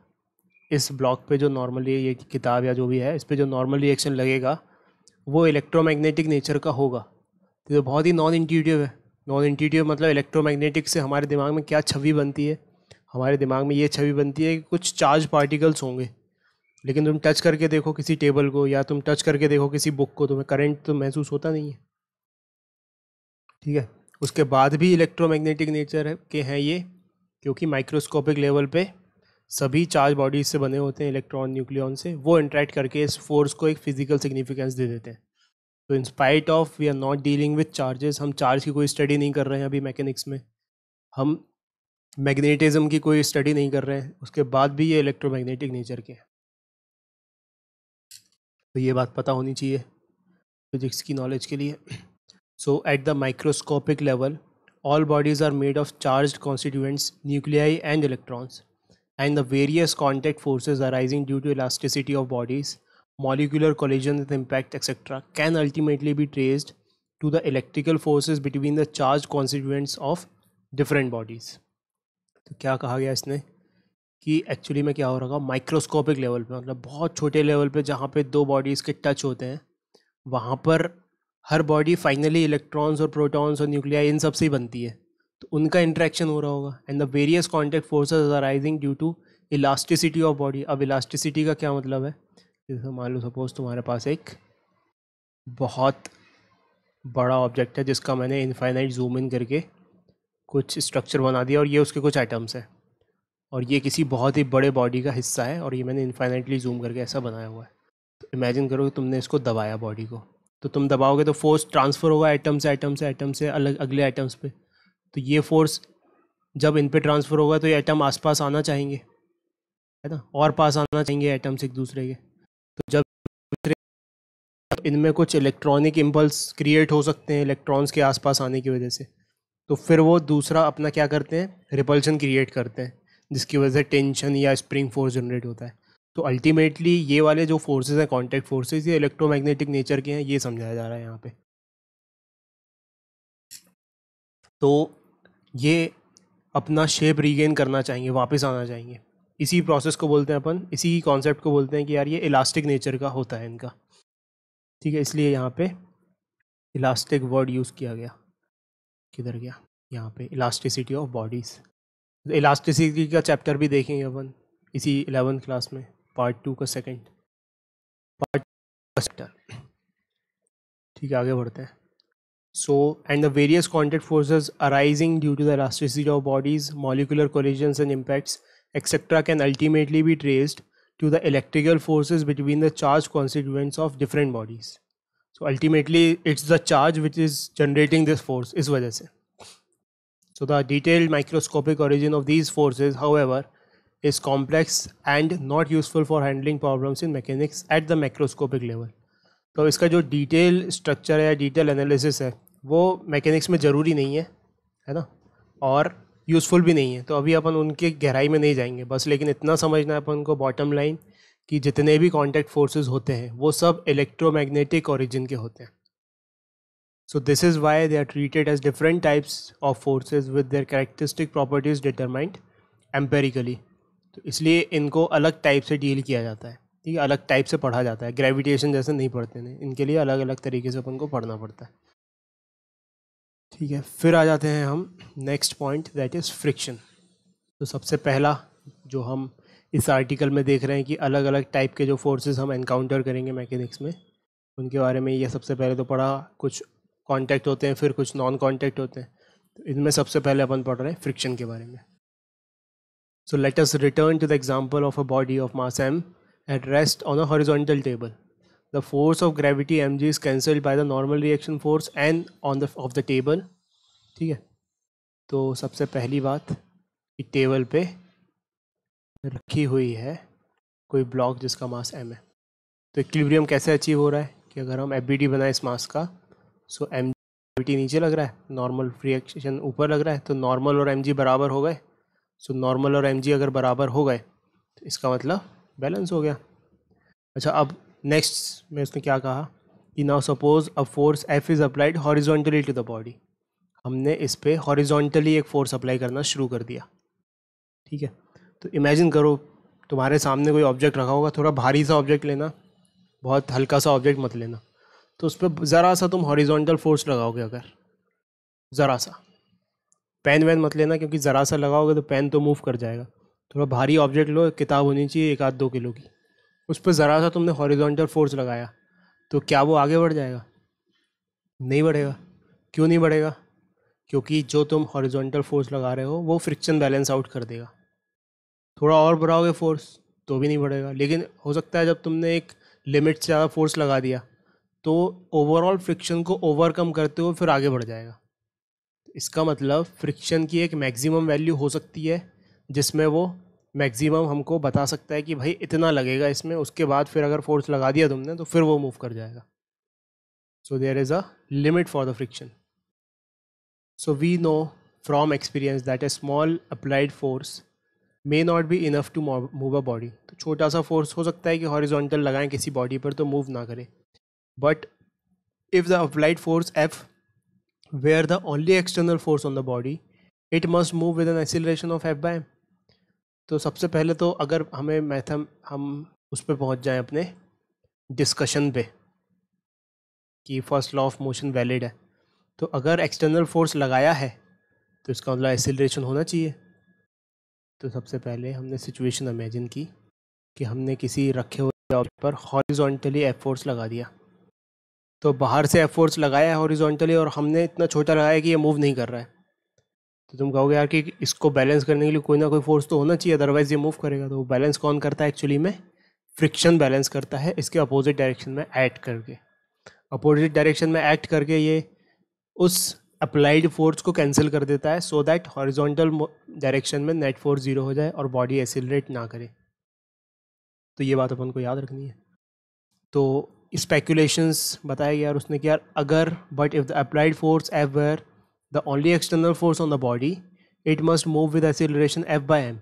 इस ब्लॉक पे जो नॉर्मली ये किताब या जो भी है, इस पे जो नॉर्मल रिएक्शन लगेगा वो इलेक्ट्रोमैग्नेटिक नेचर का होगा। तो ये बहुत ही नॉन इंट्यूटिव है। नॉन इंट्यूटिव मतलब इलेक्ट्रोमैग्नेटिक से हमारे दिमाग में क्या छवि बनती है? हमारे दिमाग में ये छवि बनती है कि कुछ चार्ज पार्टिकल्स होंगे, लेकिन तुम टच करके देखो किसी टेबल को या तुम टच करके देखो किसी बुक को, तुम्हें करंट तो महसूस होता नहीं है, ठीक है। उसके बाद भी इलेक्ट्रोमैग्नेटिक नेचर के हैं ये, क्योंकि माइक्रोस्कोपिक लेवल पे सभी चार्ज बॉडीज से बने होते हैं, इलेक्ट्रॉन न्यूक्लियॉन से, वो इंटरेक्ट करके इस फोर्स को एक फिजिकल सिग्निफिकेंस दे देते हैं। तो in spite of we are not dealing with charges, हम चार्ज की कोई स्टडी नहीं कर रहे हैं अभी मैकेनिक्स में, हम मैग्नेटिज्म की कोई स्टडी नहीं कर रहे हैं, उसके बाद भी ये इलेक्ट्रोमैग्नेटिक नेचर के हैं। तो ये बात पता होनी चाहिए फिजिक्स की नॉलेज के लिए। So at the microscopic level all bodies are made of charged constituents, nuclei and electrons, and the various contact forces arising due to elasticity of bodies, molecular collision with impact, etc. can ultimately be traced to the electrical forces between the charged constituents of different bodies. तो क्या कहा गया इसने कि actually में क्या हो रहा है माइक्रोस्कोपिक लेवल पे, मतलब बहुत छोटे लेवल पे जहाँ पे दो बॉडीज़ के टच होते हैं, वहाँ पर हर बॉडी फाइनली इलेक्ट्रॉन्स और प्रोटॉन्स और न्यूक्लियाई इन सब से ही बनती है। तो उनका इंटरेक्शन हो रहा होगा। And the various contact forces are rising due to elasticity of body. अब इलास्टिसिटी का क्या मतलब है? जैसे मान लो सपोज तुम्हारे पास एक बहुत बड़ा ऑब्जेक्ट है जिसका मैंने इनफाइनाइट जूम इन करके कुछ स्ट्रक्चर बना दिया और ये उसके कुछ आइटम्स हैं, और ये किसी बहुत ही बड़े बॉडी का हिस्सा है और ये मैंने इनफाइनाइटली जूम करके ऐसा बनाया हुआ है। तो इमेजिन करो कि तुमने इसको दबाया बॉडी को, तो तुम दबाओगे तो फोर्स ट्रांसफ़र होगा एटम से अलग अगले एटम्स पे। तो ये फोर्स जब इन पे ट्रांसफ़र होगा तो ये एटम आसपास आना चाहेंगे, है ना, और पास आना चाहेंगे एटम्स एक दूसरे के। तो जब इनमें कुछ इलेक्ट्रॉनिक इम्पल्स क्रिएट हो सकते हैं इलेक्ट्रॉन्स के आसपास आने की वजह से, तो फिर वो दूसरा अपना क्या करते हैं, रिपल्शन क्रिएट करते हैं, जिसकी वजह से टेंशन या स्प्रिंग फोर्स जनरेट होता है। तो अल्टीमेटली ये वाले जो फोर्सेस हैं कॉन्टैक्ट फोर्सेस, ये इलेक्ट्रोमैग्नेटिक नेचर के हैं, ये समझाया जा रहा है यहाँ पे। तो ये अपना शेप रीगेन करना चाहेंगे, वापस आना चाहेंगे। इसी प्रोसेस को बोलते हैं अपन, इसी कॉन्सेप्ट को बोलते हैं कि यार ये इलास्टिक नेचर का होता है इनका, ठीक है। इसलिए यहाँ पे इलास्टिक वर्ड यूज़ किया गया। किधर गया? यहाँ पे इलास्टिसिटी ऑफ बॉडीज़। इलास्टिसिटी का चैप्टर भी देखेंगे अपन इसी 11th क्लास में, पार्ट 2 का सेकंड पार्ट चैप्टर, ठीक है। आगे बढ़ते हैं। So, and the various contact forces arising due to the elasticity of bodies, molecular collisions and impacts, etc., can ultimately be traced to the electrical forces between the charged constituents of different bodies. So ultimately it's the charge which is generating this force इस वजह से. So the detailed microscopic origin of these forces, however, is complex and not useful for handling problems in mechanics at the macroscopic level. तो इसका जो detail structure है या detail analysis है वो मैकेनिक्स में ज़रूरी नहीं है ना, और यूज़फुल भी नहीं है. तो अभी अपन उनके गहराई में नहीं जाएंगे बस, लेकिन इतना समझना है अपन को बॉटम लाइन कि जितने भी कॉन्टैक्ट फोर्सेस होते हैं वो सब इलेक्ट्रोमैग्नेटिक ओरिजिन के होते हैं. So this is why they are treated as different types of forces with their characteristic properties determined empirically. तो इसलिए इनको अलग टाइप से डील किया जाता है, ठीक है, अलग टाइप से पढ़ा जाता है. ग्रेविटेशन जैसे नहीं पढ़ते हैं, इनके लिए अलग अलग तरीके से अपन को पढ़ना पड़ता है. ठीक है, फिर आ जाते हैं हम next point, that is friction. तो सबसे पहला जो हम इस आर्टिकल में देख रहे हैं कि अलग अलग टाइप के जो फोर्सेस हम एनकाउंटर करेंगे मैकेनिक्स में, उनके बारे में ये सबसे पहले तो पढ़ा. कुछ कांटेक्ट होते हैं, फिर कुछ नॉन कांटेक्ट होते हैं. तो इनमें सबसे पहले अपन पढ़ रहे हैं फ्रिक्शन के बारे में. So let us return to the example of a body of mass m at rest on a horizontal table. The force of gravity mg is cancelled by the normal reaction force n on the of the table. ठीक है, तो सबसे पहली बात कि table पे रखी हुई है कोई ब्लॉक जिसका मास m है. तो इक्विलिब्रियम कैसे अचीव हो रहा है कि अगर हम FBD बनाए इस मास का, सो m ग्रेविटी नीचे लग रहा है, नॉर्मल रिएक्शन ऊपर लग रहा है, तो नॉर्मल और mg बराबर हो गए. सो नॉर्मल और mg अगर बराबर हो गए तो इसका मतलब बैलेंस हो गया. अच्छा, अब नेक्स्ट में उसने क्या कहा कि now suppose a force F is applied horizontally to the body. हमने इस पे हॉरिजॉन्टली एक फोर्स अप्लाई करना शुरू कर दिया. ठीक है, तो इमेजिन करो तुम्हारे सामने कोई ऑब्जेक्ट रखा होगा, थोड़ा भारी सा ऑब्जेक्ट लेना, बहुत हल्का सा ऑब्जेक्ट मत लेना. तो उस पर ज़रा सा तुम हॉरिजॉन्टल फोर्स लगाओगे, अगर ज़रा सा, पेन वैन मत लेना क्योंकि ज़रा सा लगाओगे तो पेन तो मूव कर जाएगा. थोड़ा भारी ऑब्जेक्ट लो, किताब होनी चाहिए 1-2 किलो की, उस पर ज़रा सा तुमने हॉरिजॉन्टल फोर्स लगाया तो क्या वो आगे बढ़ जाएगा? नहीं बढ़ेगा. क्यों नहीं बढ़ेगा? क्योंकि जो तुम हॉरिजॉन्टल फोर्स लगा रहे हो वो फ्रिक्शन बैलेंस आउट कर देगा. थोड़ा और बढ़ाओगे फोर्स तो भी नहीं बढ़ेगा. लेकिन हो सकता है जब तुमने एक लिमिट से ज़्यादा फोर्स लगा दिया तो ओवरऑल फ्रिक्शन को ओवरकम करते हुए फिर आगे बढ़ जाएगा. इसका मतलब फ्रिक्शन की एक मैक्सिमम वैल्यू हो सकती है जिसमें वो मैक्सिमम हमको बता सकता है कि भाई इतना लगेगा इसमें, उसके बाद फिर अगर फोर्स लगा दिया तुमने तो फिर वो मूव कर जाएगा. So there is a limit for the friction. So we know from experience that a small applied force may not be enough to move a body. तो छोटा सा फोर्स हो सकता है कि हॉरिजॉन्टल लगाएं किसी बॉडी पर तो मूव ना करे. But if the applied force F where the only external force on the body, it must move with an acceleration of F by m. तो सबसे पहले तो अगर हम उस पर पहुंच जाएं अपने डिस्कशन पे कि first law of motion valid है, तो अगर एक्सटर्नल फोर्स लगाया है तो इसका मतलब एक्सेलरेशन होना चाहिए. तो सबसे पहले हमने सिचुएशन इमेजिन की कि हमने किसी रखे हुए ऑब्जेक्ट पर हॉरिजॉन्टली एफ फोर्स लगा दिया. तो बाहर से एफ फोर्स लगाया है हॉरिजॉन्टली और हमने इतना छोटा लगाया कि ये मूव नहीं कर रहा है. तो तुम कहोगे यार कि इसको बैलेंस करने के लिए कोई ना कोई फोर्स तो होना चाहिए, अदरवाइज ये मूव करेगा. तो वो बैलेंस कौन करता है? एक्चुअली में फ्रिक्शन बैलेंस करता है, इसके अपोजिट डायरेक्शन में एक्ट करके. अपोजिट डायरेक्शन में एक्ट करके ये उस अप्लाइड फोर्स को कैंसिल कर देता है सो दैट हॉरिजॉन्टल डायरेक्शन में नेट फोर्स 0 हो जाए और बॉडी एक्सेलरेट ना करे. तो ये बात अपन को याद रखनी है. तो स्पेकुलेशंस बताया गया और उसने कि यार अगर but if the applied force F were the only external force on the body, it must move with acceleration F by m.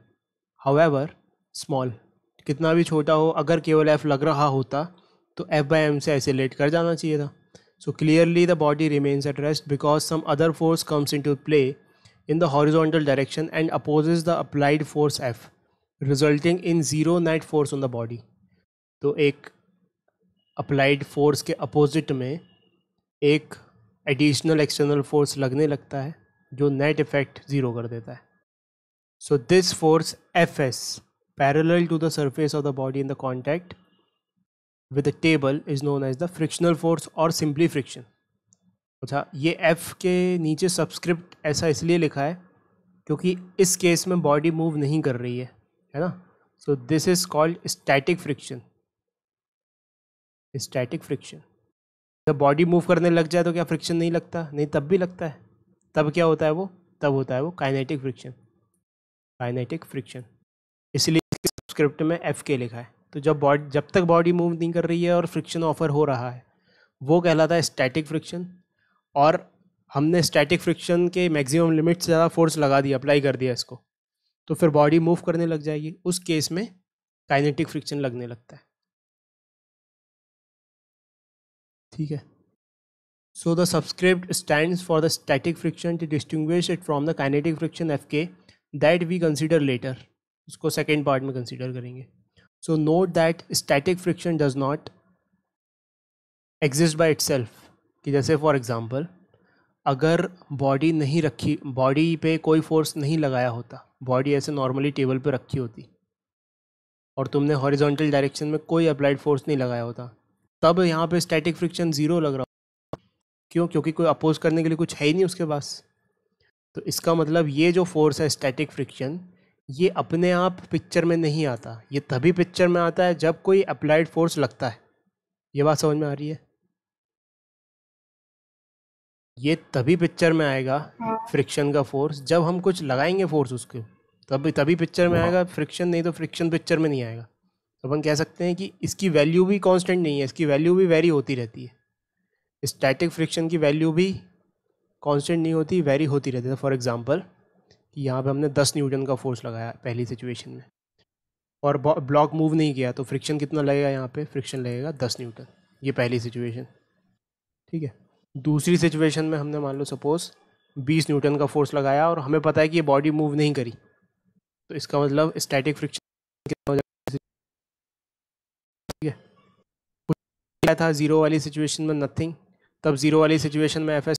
However small, कितना भी छोटा हो, अगर केवल F लग रहा होता तो F by m से एक्सेलरेट कर जाना चाहिए था. So clearly the body remains at rest because some other force comes into play in the horizontal direction and opposes the applied force F, resulting in zero net force on the body. तो एक applied force के opposite में एक additional external force लगने लगता है जो net effect zero कर देता है. So this force Fs parallel to the surface of the body in the contact with the table is known as the frictional force or simply friction. अच्छा, ये F के नीचे सबस्क्रिप्ट ऐसा इसलिए लिखा है क्योंकि इस केस में बॉडी मूव नहीं कर रही है ना। So this is called static friction. Static friction, जब बॉडी मूव करने लग जाए तो क्या फ्रिक्शन नहीं लगता? नहीं, तब भी लगता है। तब क्या होता है वो? तब होता है वो काइनेटिक फ्रिक्शन। काइनेटिक फ्रिक्शन, इसलिए स्क्रिप्ट में एफ के लिखा है। तो जब तक बॉडी मूव नहीं कर रही है और फ्रिक्शन ऑफर हो रहा है, वो कहलाता है स्टैटिक फ्रिक्शन। और हमने स्टैटिक फ्रिक्शन के मैक्सिमम लिमिट से ज़्यादा फोर्स लगा दिया, अप्लाई कर दिया इसको, तो फिर बॉडी मूव करने लग जाएगी। उस केस में काइनेटिक फ्रिक्शन लगने लगता है। ठीक है। So the subscript stands for the static friction to distinguish it from the kinetic friction Fk that we consider later. उसको सेकेंड पार्ट में कंसिडर करेंगे। So note that static friction does not exist by itself, कि जैसे for example अगर body नहीं रखी, body पे कोई फोर्स नहीं लगाया होता, बॉडी ऐसे नॉर्मली टेबल पे रखी होती और तुमने हॉरिजॉन्टल डायरेक्शन में कोई अप्लाइड फोर्स नहीं लगाया होता, तब यहाँ पे स्टैटिक फ्रिक्शन ज़ीरो लग रहा। क्यों? क्योंकि कोई अपोज करने के लिए कुछ है ही नहीं उसके पास। तो इसका मतलब ये जो फोर्स है स्टैटिक फ्रिक्शन, ये अपने आप पिक्चर में नहीं आता, ये तभी पिक्चर में आता है जब कोई अप्लाइड फोर्स लगता है। ये बात समझ में आ रही है? ये तभी पिक्चर में आएगा फ्रिक्शन का फोर्स जब हम कुछ लगाएंगे फोर्स उसके, तभी पिक्चर में आएगा फ्रिक्शन, नहीं तो फ्रिक्शन पिक्चर में नहीं आएगा। तो अपन कह सकते हैं कि इसकी वैल्यू भी कांस्टेंट नहीं है, इसकी वैल्यू भी वेरी होती रहती है। स्टैटिक फ्रिक्शन की वैल्यू भी कांस्टेंट नहीं होती, वेरी होती रहती है। फॉर एग्जांपल कि यहाँ पे हमने 10 न्यूटन का फोर्स लगाया पहली सिचुएशन में और ब्लॉक मूव नहीं किया, तो फ्रिक्शन कितना लगेगा? यहाँ पे फ्रिक्शन लगेगा 10 न्यूटन। ये पहली सिचुएशन। ठीक है। दूसरी सिचुएशन में हमने मान लो सपोज 20 न्यूटन का फोर्स लगाया और हमें पता है कि ये बॉडी मूव नहीं करी, तो इसका मतलब स्टैटिक फ्रिक्शन कितना हो जाएगा? ठीक है। कुछ क्या था ज़ीरो वाली सिचुएशन में? नथिंग। तब ज़ीरो वाली सिचुएशन में एफ एस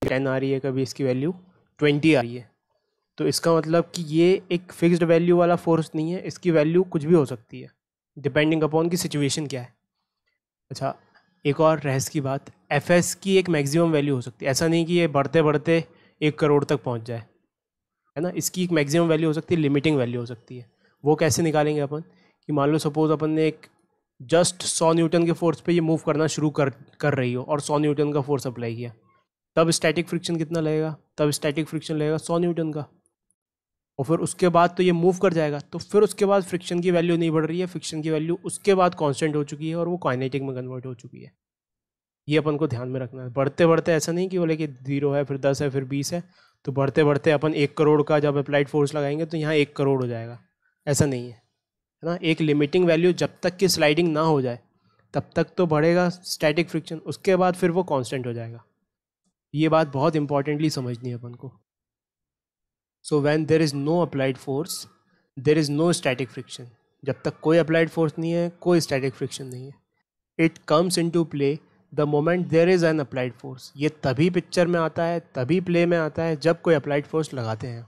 10 आ रही है, कभी इसकी वैल्यू 20 आ रही है। तो इसका मतलब कि ये एक फिक्स्ड वैल्यू वाला फोर्स नहीं है, इसकी वैल्यू कुछ भी हो सकती है डिपेंडिंग अपॉन की सिचुएशन क्या है। अच्छा, एक और रहस्य की बात, एफ एस की एक मैक्सिमम वैल्यू हो सकती है। ऐसा नहीं कि ये बढ़ते बढ़ते 1 करोड़ तक पहुंच जाए, है ना। इसकी एक मैक्सिमम वैल्यू हो सकती है, लिमिटिंग वैल्यू हो सकती है। वो कैसे निकालेंगे अपन? कि मान लो सपोज अपन ने एक जस्ट 100 न्यूटन के फोर्स पे ये मूव करना शुरू कर रही हो और 100 न्यूटन का फोर्स अप्लाई किया, तब स्टैटिक फ्रिक्शन कितना लगेगा? तब स्टैटिक फ्रिक्शन लगेगा 100 न्यूटन का। और फिर उसके बाद तो ये मूव कर जाएगा, तो फिर उसके बाद फ्रिक्शन की वैल्यू नहीं बढ़ रही है, फ्रिक्शन की वैल्यू उसके बाद कांस्टेंट हो चुकी है और वो काइनेटिक में कन्वर्ट हो चुकी है। ये अपन को ध्यान में रखना है। बढ़ते बढ़ते ऐसा नहीं कि बोले कि 0 है फिर 10 है फिर 20 है, तो बढ़ते बढ़ते अपन 1 करोड़ का जब अप्लाइड फोर्स लगाएंगे तो यहाँ 1 करोड़ हो जाएगा, ऐसा नहीं है ना। एक लिमिटिंग वैल्यू जब तक कि स्लाइडिंग ना हो जाए तब तक तो बढ़ेगा स्टैटिक फ्रिक्शन, उसके बाद फिर वो कांस्टेंट हो जाएगा। ये बात बहुत इंपॉर्टेंटली समझनी है अपन को। So when there is no applied force there is no static friction. जब तक कोई अप्लाइड फोर्स नहीं है, कोई स्टैटिक फ्रिक्शन नहीं है। It comes into play the moment there is an applied force. ये तभी पिक्चर में आता है, तभी प्ले में आता है जब कोई अप्लाइड फोर्स लगाते हैं।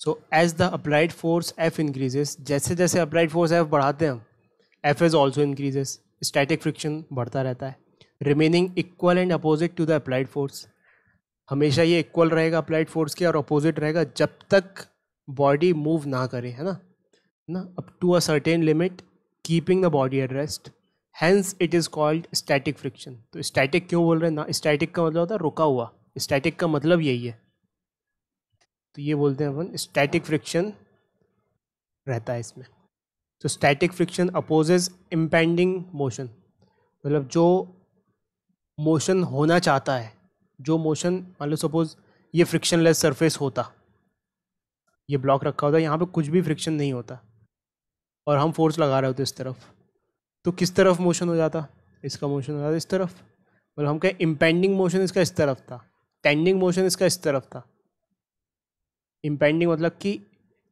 So as the applied force F increases, जैसे जैसे अप्लाइड फोर्स एफ बढ़ाते हैं हम, F is also increases, static friction बढ़ता रहता है, remaining equal and opposite to the applied force. हमेशा ये इक्वल रहेगा अप्लाइड फोर्स के और अपोजिट रहेगा जब तक बॉडी मूव ना करे, है ना, up to a certain limit keeping the body at rest, hence it is called static friction. तो स्टैटिक क्यों बोल रहे हैं ना? स्टैटिक का मतलब होता है रुका हुआ, स्टैटिक का मतलब यही है। तो ये बोलते हैं अपन स्टैटिक फ्रिक्शन रहता है इसमें। तो static friction opposes impending motion, मतलब जो मोशन होना चाहता है, जो मोशन मान लो सपोज ये फ्रिक्शनलेस सरफेस होता, ये ब्लॉक रखा होता, यहाँ पे कुछ भी फ्रिक्शन नहीं होता और हम फोर्स लगा रहे होते इस तरफ, तो किस तरफ मोशन हो जाता? इसका मोशन हो जाता इस तरफ। मतलब हम कहें इम्पेंडिंग मोशन इसका इस तरफ था, टेंडिंग मोशन इसका इस तरफ था। इम्पेंडिंग मतलब कि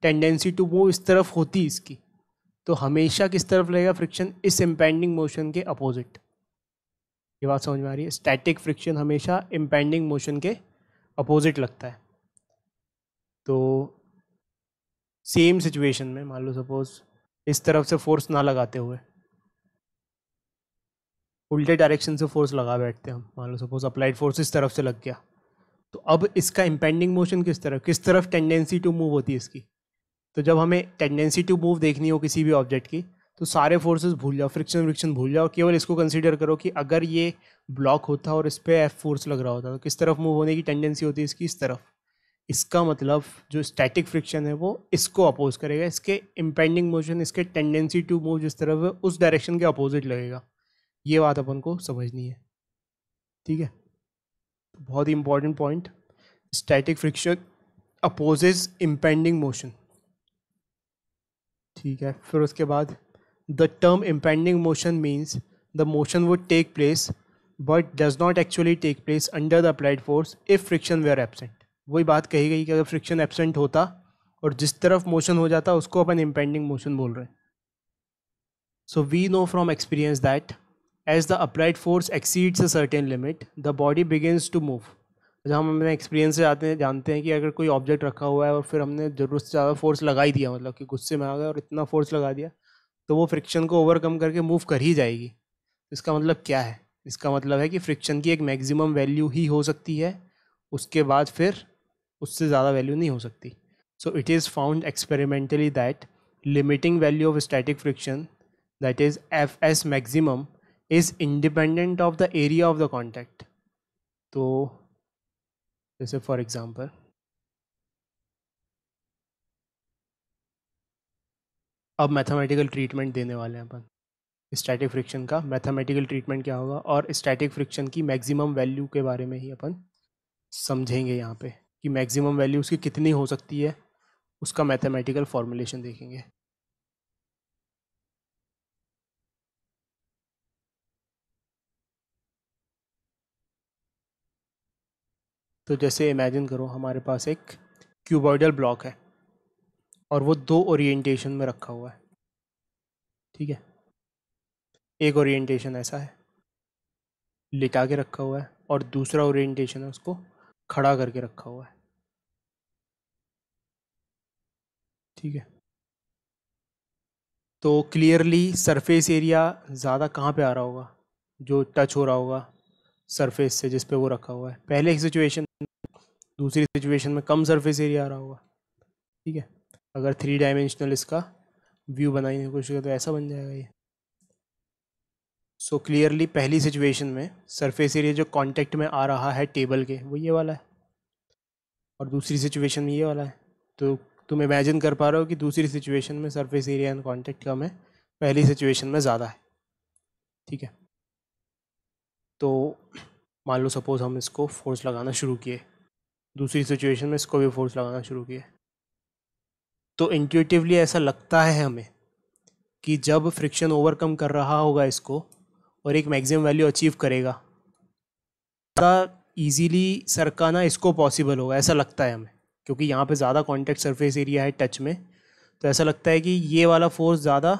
टेंडेंसी टू मूव इस तरफ होती इसकी, तो हमेशा किस तरफ लगेगा फ्रिक्शन? इस इम्पेंडिंग मोशन के अपोजिट। ये बात समझ में आ रही है? स्टैटिक फ्रिक्शन हमेशा इम्पेंडिंग मोशन के अपोजिट लगता है। तो सेम सिचुएशन में मान लो सपोज इस तरफ से फोर्स ना लगाते हुए उल्टे डायरेक्शन से फोर्स लगा बैठते हैं हम, मान लो सपोज अप्लाइड फोर्स इस तरफ से लग गया, तो अब इसका इम्पेंडिंग मोशन किस तरफ टेंडेंसी टू मूव होती है इसकी। तो जब हमें टेंडेंसी टू मूव देखनी हो किसी भी ऑब्जेक्ट की, तो सारे फोर्सेस भूल जाओ, फ्रिक्शन भूल जाओ, केवल इसको कंसीडर करो कि अगर ये ब्लॉक होता और इस पर एफ फोर्स लग रहा होता तो किस तरफ मूव होने की टेंडेंसी होती है इसकी, इस तरफ। इसका मतलब जो स्टैटिक फ्रिक्शन है वो इसको अपोज करेगा, इसके इम्पेंडिंग मोशन, इसके टेंडेंसी टू मूव जिस तरफ है उस डायरेक्शन के अपोजिट लगेगा। ये बात अपन को समझनी है, ठीक है। बहुत ही important point, static friction opposes impending motion, ठीक है। फिर उसके बाद the term impending motion means the motion would take place but does not actually take place under the applied force if friction were absent. वही बात कही गई कि अगर फ्रिक्शन एब्सेंट होता और जिस तरफ मोशन हो जाता उसको अपन इम्पेंडिंग मोशन बोल रहे हैं। So we know from experience that as the applied force exceeds a certain limit the body begins to move. जब हम अपने एक्सपीरियंस से जानते हैं कि अगर कोई ऑब्जेक्ट रखा हुआ है और फिर हमने ज़रूरत से ज़्यादा फोर्स लगा ही दिया, मतलब कि गुस्से में आ गए और इतना फोर्स लगा दिया, तो वो फ्रिक्शन को ओवरकम करके मूव कर ही जाएगी। इसका मतलब क्या है? इसका मतलब है कि फ्रिक्शन की एक मैक्सिमम वैल्यू ही हो सकती है, उसके बाद फिर उससे ज़्यादा वैल्यू नहीं हो सकती। सो it is found experimentally that limiting value of static friction, that is F s maximum, is independent of the area of the contact. तो जैसे फॉर एग्जांपल अब मैथमेटिकल ट्रीटमेंट देने वाले हैं अपन स्टैटिक फ्रिक्शन का। मैथमेटिकल ट्रीटमेंट क्या होगा और स्टैटिक फ्रिक्शन की मैक्सिमम वैल्यू के बारे में ही अपन समझेंगे यहाँ पे कि मैक्सिमम वैल्यू उसकी कितनी हो सकती है, उसका मैथमेटिकल फॉर्मुलेशन देखेंगे। तो जैसे इमेजिन करो हमारे पास एक क्यूबॉइडल ब्लॉक है और वो दो ओरिएंटेशन में रखा हुआ है, ठीक है। एक ओरिएंटेशन ऐसा है, लिटा के रखा हुआ है, और दूसरा ओरिएंटेशन है उसको खड़ा करके रखा हुआ है, ठीक है। तो क्लियरली सरफेस एरिया ज़्यादा कहाँ पे आ रहा होगा, जो टच हो रहा होगा सरफेस से जिस पे वो रखा हुआ है। पहले सिचुएशन, दूसरी सिचुएशन में कम सरफेस एरिया आ रहा होगा, ठीक है। अगर 3 डायमेंशनल इसका व्यू बनाने की कोशिश करें तो ऐसा बन जाएगा ये। सो क्लियरली पहली सिचुएशन में सरफेस एरिया जो कांटेक्ट में आ रहा है टेबल के वो ये वाला है, और दूसरी सिचुएशन में ये वाला है। तो तुम इमेजिन कर पा रहे हो कि दूसरी सिचुएशन में सरफेस एरिया एंड कांटेक्ट कम है, पहली सिचुएशन में ज़्यादा है, ठीक है। तो मान लो सपोज हम इसको फोर्स लगाना शुरू किए, दूसरी सिचुएशन में इसको भी फोर्स लगाना शुरू किए, तो इंट्यूटिवली ऐसा लगता है हमें कि जब फ्रिक्शन ओवरकम कर रहा होगा इसको और एक मैक्सिमम वैल्यू अचीव करेगा, ज़्यादा ईजीली सरकाना इसको पॉसिबल होगा, ऐसा लगता है हमें, क्योंकि यहाँ पे ज़्यादा कॉन्टैक्ट सरफेस एरिया है टच में। तो ऐसा लगता है कि ये वाला फोर्स ज़्यादा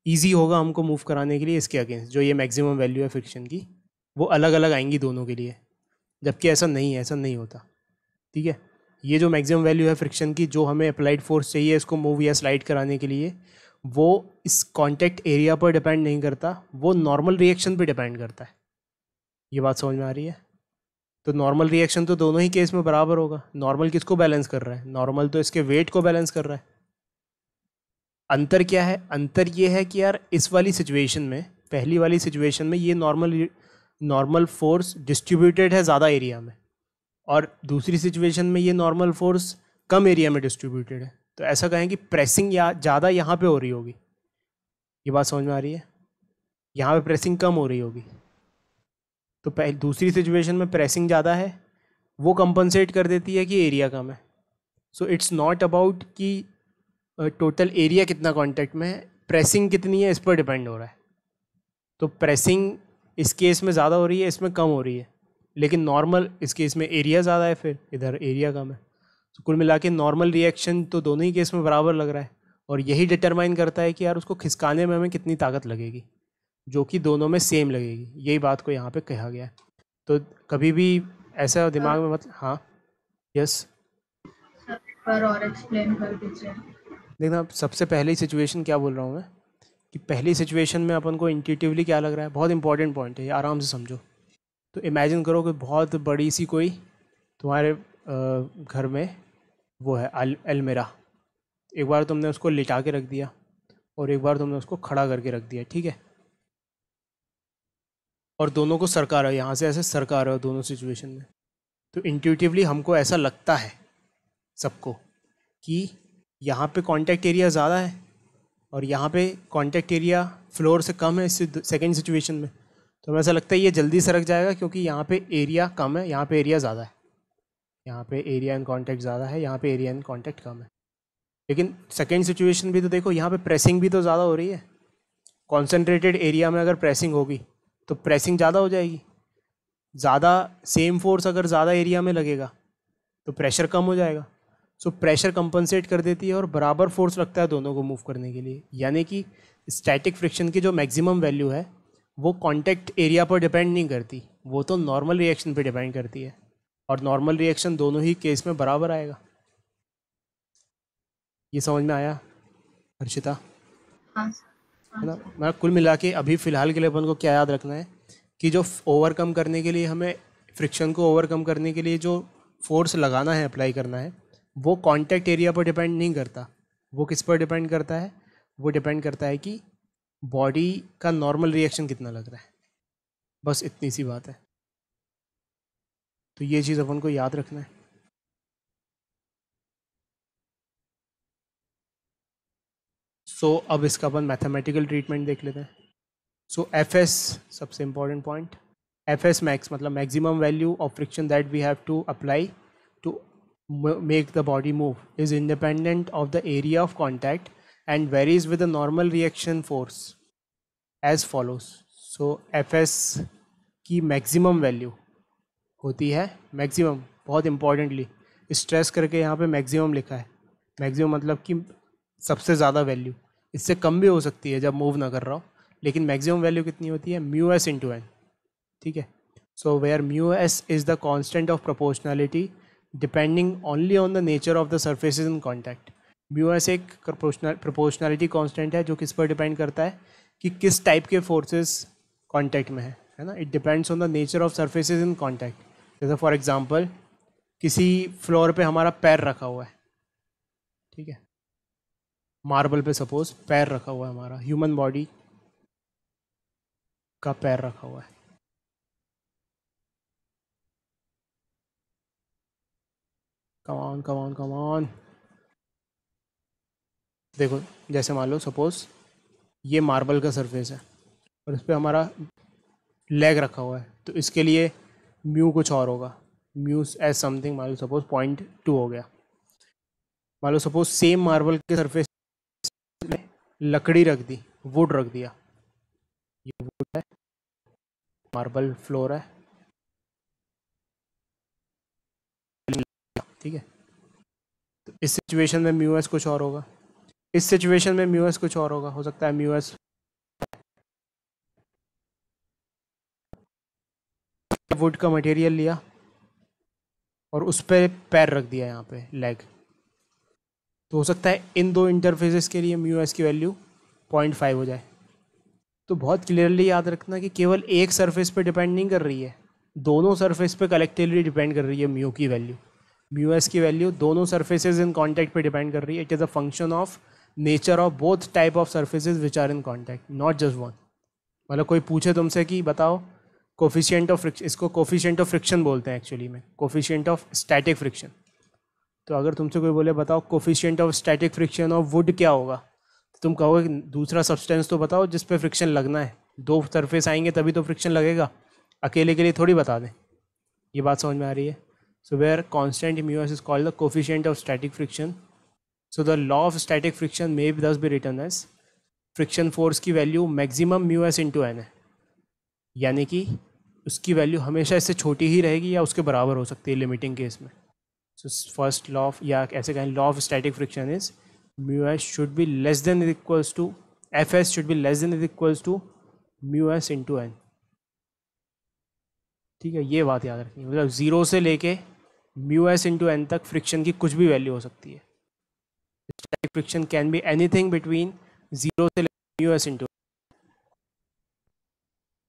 ईजी होगा हमको मूव कराने के लिए इसके अगेंस्ट, जो ये मैक्सिमम वैल्यू है फ्रिक्शन की वो अलग अलग आएंगी दोनों के लिए, जबकि ऐसा नहीं है, ऐसा नहीं होता, ठीक है। ये जो मैक्सिमम वैल्यू है फ्रिक्शन की, जो हमें अप्लाइड फोर्स चाहिए इसको मूव या स्लाइड कराने के लिए, वो इस कॉन्टैक्ट एरिया पर डिपेंड नहीं करता, वो नॉर्मल रिएक्शन पर डिपेंड करता है। ये बात समझ में आ रही है? तो नॉर्मल रिएक्शन तो दोनों ही केस में बराबर होगा। नॉर्मल किसको बैलेंस कर रहा है? नॉर्मल तो इसके वेट को बैलेंस कर रहा है। अंतर क्या है? अंतर ये है कि यार इस वाली सिचुएशन में, पहली वाली सिचुएशन में ये नॉर्मल फोर्स डिस्ट्रीब्यूटेड है ज़्यादा एरिया में, और दूसरी सिचुएशन में ये नॉर्मल फोर्स कम एरिया में डिस्ट्रीब्यूटेड है। तो ऐसा कहें कि प्रेसिंग या ज़्यादा यहाँ पे हो रही होगी। ये बात समझ में आ रही है? यहाँ पे प्रेसिंग कम हो रही होगी। तो दूसरी सिचुएशन में प्रेसिंग ज़्यादा है, वो कंपनसेट कर देती है कि एरिया कम है। सो इट्स नॉट अबाउट कि टोटल एरिया कितना कांटेक्ट में है, प्रेसिंग कितनी है इस पर डिपेंड हो रहा है। तो प्रेसिंग इस केस में ज़्यादा हो रही है, इसमें कम हो रही है, लेकिन नॉर्मल इस केस में एरिया ज़्यादा है, फिर इधर एरिया कम है। तो कुल मिला के नॉर्मल रिएक्शन तो दोनों ही केस में बराबर लग रहा है, और यही डिटरमाइन करता है कि यार उसको खिसकाने में हमें कितनी ताकत लगेगी, जो कि दोनों में सेम लगेगी। यही बात को यहाँ पे कहा गया है। तो कभी भी ऐसा दिमाग में मत, हाँ यस पर और एक्सप्लेन कर दीजिए। देखना, सबसे पहली सिचुएशन क्या बोल रहा हूँ मैं कि पहली सिचुएशन में अपन को इंट्यूटिवली क्या लग रहा है, बहुत इंपॉर्टेंट पॉइंट है, ये आराम से समझो। तो इमेजिन करो कि बहुत बड़ी सी कोई तुम्हारे घर में वो है अलमीरा, एक बार तुमने उसको लिटा के रख दिया और एक बार तुमने उसको खड़ा करके रख दिया, ठीक है, और दोनों को सरका रहे हो, यहाँ से ऐसे सरका रहे हो दोनों सिचुएशन में। तो इंट्यूटिवली हमको ऐसा लगता है सबको कि यहाँ पे कांटेक्ट एरिया ज़्यादा है और यहाँ पे कांटेक्ट एरिया फ्लोर से कम है इस सेकेंड सिचुएशन में। तो हमें ऐसा लगता है ये जल्दी सरक जाएगा क्योंकि यहाँ पे एरिया कम है, यहाँ पे एरिया ज़्यादा है, यहाँ पे एरिया एंड कांटेक्ट ज़्यादा है, यहाँ पे एरिया एंड कांटेक्ट कम है। लेकिन सेकेंड सिचुएशन भी तो देखो, यहाँ पे प्रेसिंग भी तो ज़्यादा हो रही है। कॉन्सेंट्रेटेड एरिया में अगर प्रेसिंग होगी तो प्रेसिंग ज़्यादा हो जाएगी, ज़्यादा सेम फोर्स अगर ज़्यादा एरिया में लगेगा तो प्रेशर कम हो जाएगा। सो प्रेशर कंपनसेट कर देती है और बराबर फोर्स लगता है दोनों को मूव करने के लिए। यानी कि स्टैटिक फ्रिक्शन की जो मैक्सिमम वैल्यू है वो कांटेक्ट एरिया पर डिपेंड नहीं करती, वो तो नॉर्मल रिएक्शन पे डिपेंड करती है, और नॉर्मल रिएक्शन दोनों ही केस में बराबर आएगा। ये समझ में आया हर्षिता? हाँ है ना। मैं कुल मिला के अभी फ़िलहाल के लिए अपन को क्या याद रखना है कि जो ओवरकम करने के लिए हमें फ्रिक्शन को ओवरकम करने के लिए जो फोर्स लगाना है, अप्लाई करना है, वो कांटेक्ट एरिया पर डिपेंड नहीं करता। वो किस पर डिपेंड करता है? वो डिपेंड करता है कि बॉडी का नॉर्मल रिएक्शन कितना लग रहा है। बस इतनी सी बात है। तो ये चीज़ अपन को याद रखना है। सो अब इसका अपन मैथमेटिकल ट्रीटमेंट देख लेते हैं। सो एफ सबसे इम्पॉर्टेंट पॉइंट, एफ मैक्स मतलब maximum value of friction that we have to apply to make the body move is independent of the area of contact and varies with the normal reaction force as follows. So Fs की maximum value होती है, maximum बहुत importantly stress करके यहाँ पे maximum लिखा है। maximum मतलब कि सबसे ज़्यादा वैल्यू, इससे कम भी हो सकती है जब मूव ना कर रहा हो, लेकिन मैक्सिमम वैल्यू कितनी होती है? म्यू एस इंटू एन, ठीक है। So where mu s is the constant of proportionality depending only on the nature of the surfaces in contact. Mu s एक प्रोपोर्शनैलिटी कांस्टेंट है जो किस पर डिपेंड करता है कि किस टाइप के फोर्सेस कॉन्टैक्ट में है ना। It depends on the nature of surfaces in contact. जैसे फॉर एग्जांपल किसी फ्लोर पे हमारा पैर रखा हुआ है, ठीक है, मार्बल पे सपोज पैर रखा हुआ है, हमारा ह्यूमन बॉडी का पैर रखा हुआ है। कम ऑन देखो, जैसे मान लो सपोज ये मार्बल का सरफेस है और इस पर हमारा लेग रखा हुआ है, तो इसके लिए म्यू कुछ और होगा, म्यू एज समथिंग मान लो सपोज 0.2 हो गया। मान लो सपोज सेम मार्बल के सरफेस में लकड़ी रख दी, वुड रख दिया, ये वुड है, मार्बल फ्लोर है, ठीक है। तो इस सिचुएशन में म्यू एस कुछ और होगा, इस सिचुएशन में म्यू एस कुछ और होगा, हो सकता है म्यू एस वुड का मटेरियल लिया और उस पर पैर रख दिया, यहाँ पे लेग, तो हो सकता है इन दो इंटरफेसेस के लिए म्यू एस की वैल्यू 0.5 हो जाए। तो बहुत क्लियरली याद रखना कि केवल एक सरफेस पे डिपेंड नहीं कर रही है, दोनों सरफेस पे कलेक्टिवली डिपेंड कर रही है म्यू की वैल्यू। म्यू एस की वैल्यू दोनों सरफेसेस इन कॉन्टैक्ट पे डिपेंड कर रही है। It is a function of nature of both type of surfaces which are in contact, not just one. मतलब कोई पूछे तुमसे कि बताओ कोफिशिएंट ऑफ फ्रिक्शन, इसको कोफिशिएंट ऑफ फ्रिक्शन बोलते हैं एक्चुअली में, कोफिशिएंट ऑफ स्टैटिक फ्रिक्शन। तो अगर तुमसे कोई बोले बताओ coefficient of static friction of would क्या होगा, तो तुम कहोगे दूसरा सब्सटेंस तो बताओ जिस पे फ्रिक्शन लगना है, दो सरफेस आएंगे तभी तो फ्रिक्शन लगेगा, अकेले के लिए थोड़ी बता दें। ये बात समझ में आ रही है? So where constant mu S is called the coefficient of static friction. So the law of static friction may thus be written as friction force की value maximum mu S into N है, यानी कि उसकी value हमेशा इससे छोटी ही रहेगी या उसके बराबर हो सकती है लिमिटिंग केस में। सो फर्स्ट लॉ ऑफ, या ऐसे कहें law of static friction is mu s should be less than equals to, F s should be less than equals to mu S into N, ठीक है। ये बात याद रखनी है, मतलब 0 से लेके म्यू एस इंटू एन तक फ्रिक्शन की कुछ भी वैल्यू हो सकती है। Static friction can be anything between 0 से म्यूएस इंटू,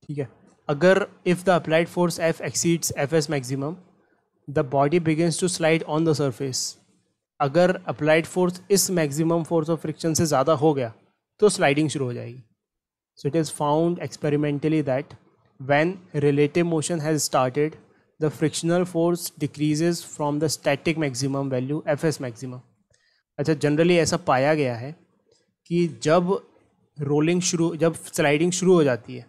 ठीक है। अगर if the applied force F exceeds F s maximum the body begins to slide on the surface, अगर अप्लाइड फोर्स इस मैक्सिमम फोर्स ऑफ फ्रिक्शन से ज़्यादा हो गया तो स्लाइडिंग शुरू हो जाएगी। So it is found experimentally that when relative motion has started the frictional force decreases from the static maximum value F s maximum. अच्छा, जनरली ऐसा पाया गया है कि जब जब स्लाइडिंग शुरू हो जाती है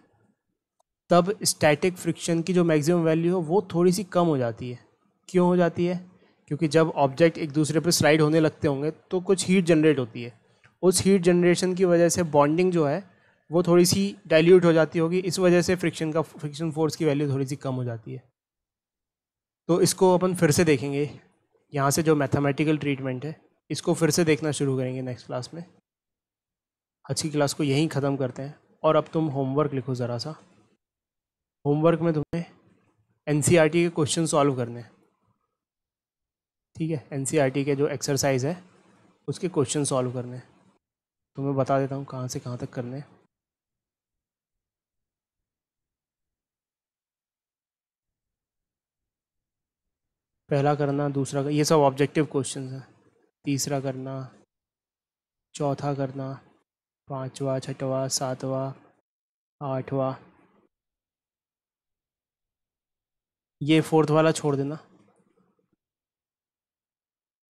तब स्टैटिक फ्रिक्शन की जो मैक्सिमम वैल्यू है वो थोड़ी सी कम हो जाती है। क्यों हो जाती है? क्योंकि जब ऑब्जेक्ट एक दूसरे पर स्लाइड होने लगते होंगे तो कुछ हीट जनरेट होती है, उस हीट जनरेशन की वजह से बॉन्डिंग जो है वो थोड़ी सी डाइल्यूट हो जाती होगी, इस वजह से फ्रिक्शन फोर्स की वैल्यू थोड़ी सी कम हो जाती है। तो इसको अपन फिर से देखेंगे, यहाँ से जो मैथमेटिकल ट्रीटमेंट है इसको फिर से देखना शुरू करेंगे नेक्स्ट क्लास में। आज की क्लास को यहीं ख़त्म करते हैं और अब तुम होमवर्क लिखो ज़रा सा। होमवर्क में तुम्हें एनसीईआरटी के क्वेश्चन सॉल्व करने हैं, ठीक है। एनसीईआरटी के जो एक्सरसाइज है उसके क्वेश्चन सॉल्व करने हैं। तो मैं बता देता हूँ कहाँ से कहाँ तक करने हैं। पहला करना, दूसरा ये सब ऑब्जेक्टिव क्वेश्चन हैं। तीसरा करना, चौथा करना, पाँचवा, छठवा, सातवां, आठवां, ये फोर्थ वाला छोड़ देना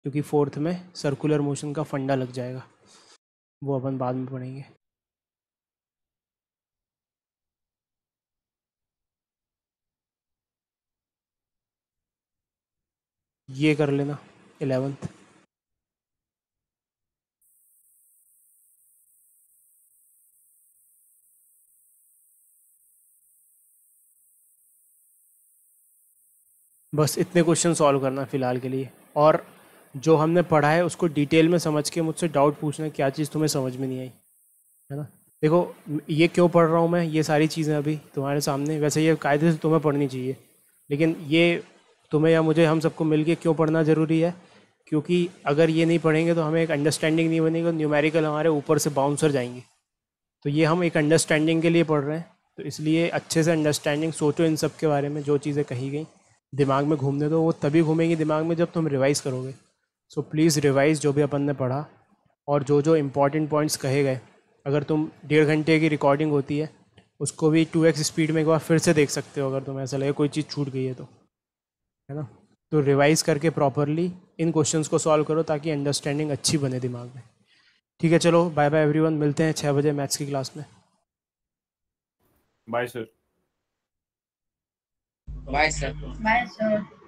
क्योंकि फोर्थ में सर्कुलर मोशन का फंडा लग जाएगा, वो अपन बाद में पढ़ेंगे। ये कर लेना 11th। बस इतने क्वेश्चन सॉल्व करना फ़िलहाल के लिए, और जो हमने पढ़ा है उसको डिटेल में समझ के मुझसे डाउट पूछना, क्या चीज़ तुम्हें समझ में नहीं आई, है ना। देखो, ये क्यों पढ़ रहा हूँ मैं, ये सारी चीज़ें अभी तुम्हारे सामने, वैसे ये कायदे से तुम्हें पढ़नी चाहिए, लेकिन ये तुम्हें या मुझे, हम सबको मिलके क्यों पढ़ना ज़रूरी है, क्योंकि अगर ये नहीं पढ़ेंगे तो हमें एक अंडरस्टैंडिंग नहीं बनेगी, न्यूमेरिकल हमारे ऊपर से बाउंसर जाएंगे। तो ये हम एक अंडरस्टैंडिंग के लिए पढ़ रहे हैं, तो इसलिए अच्छे से अंडरस्टैंडिंग सोचो इन सब के बारे में, जो चीज़ें कही गई दिमाग में घूमने दो, वो तभी घूमेंगी दिमाग में जब तुम रिवाइज़ करोगे। सो प्लीज़ रिवाइज़ जो भी अपन ने पढ़ा, और जो जो इम्पॉर्टेंट पॉइंट्स कहे गए, अगर तुम 1.5 घंटे की रिकॉर्डिंग होती है उसको भी 2x स्पीड में एक बार फिर से देख सकते हो, अगर तुम्हें ऐसा लगे कोई चीज़ छूट गई है तो, है ना। तो रिवाइज़ करके प्रॉपरली इन क्वेश्चंस को सॉल्व करो ताकि अंडरस्टैंडिंग अच्छी बने दिमाग में। ठीक है, चलो बाय बाय एवरीवन, मिलते हैं 6 बजे मैथ्स की क्लास में। Bye sir. Bye sir. Bye sir.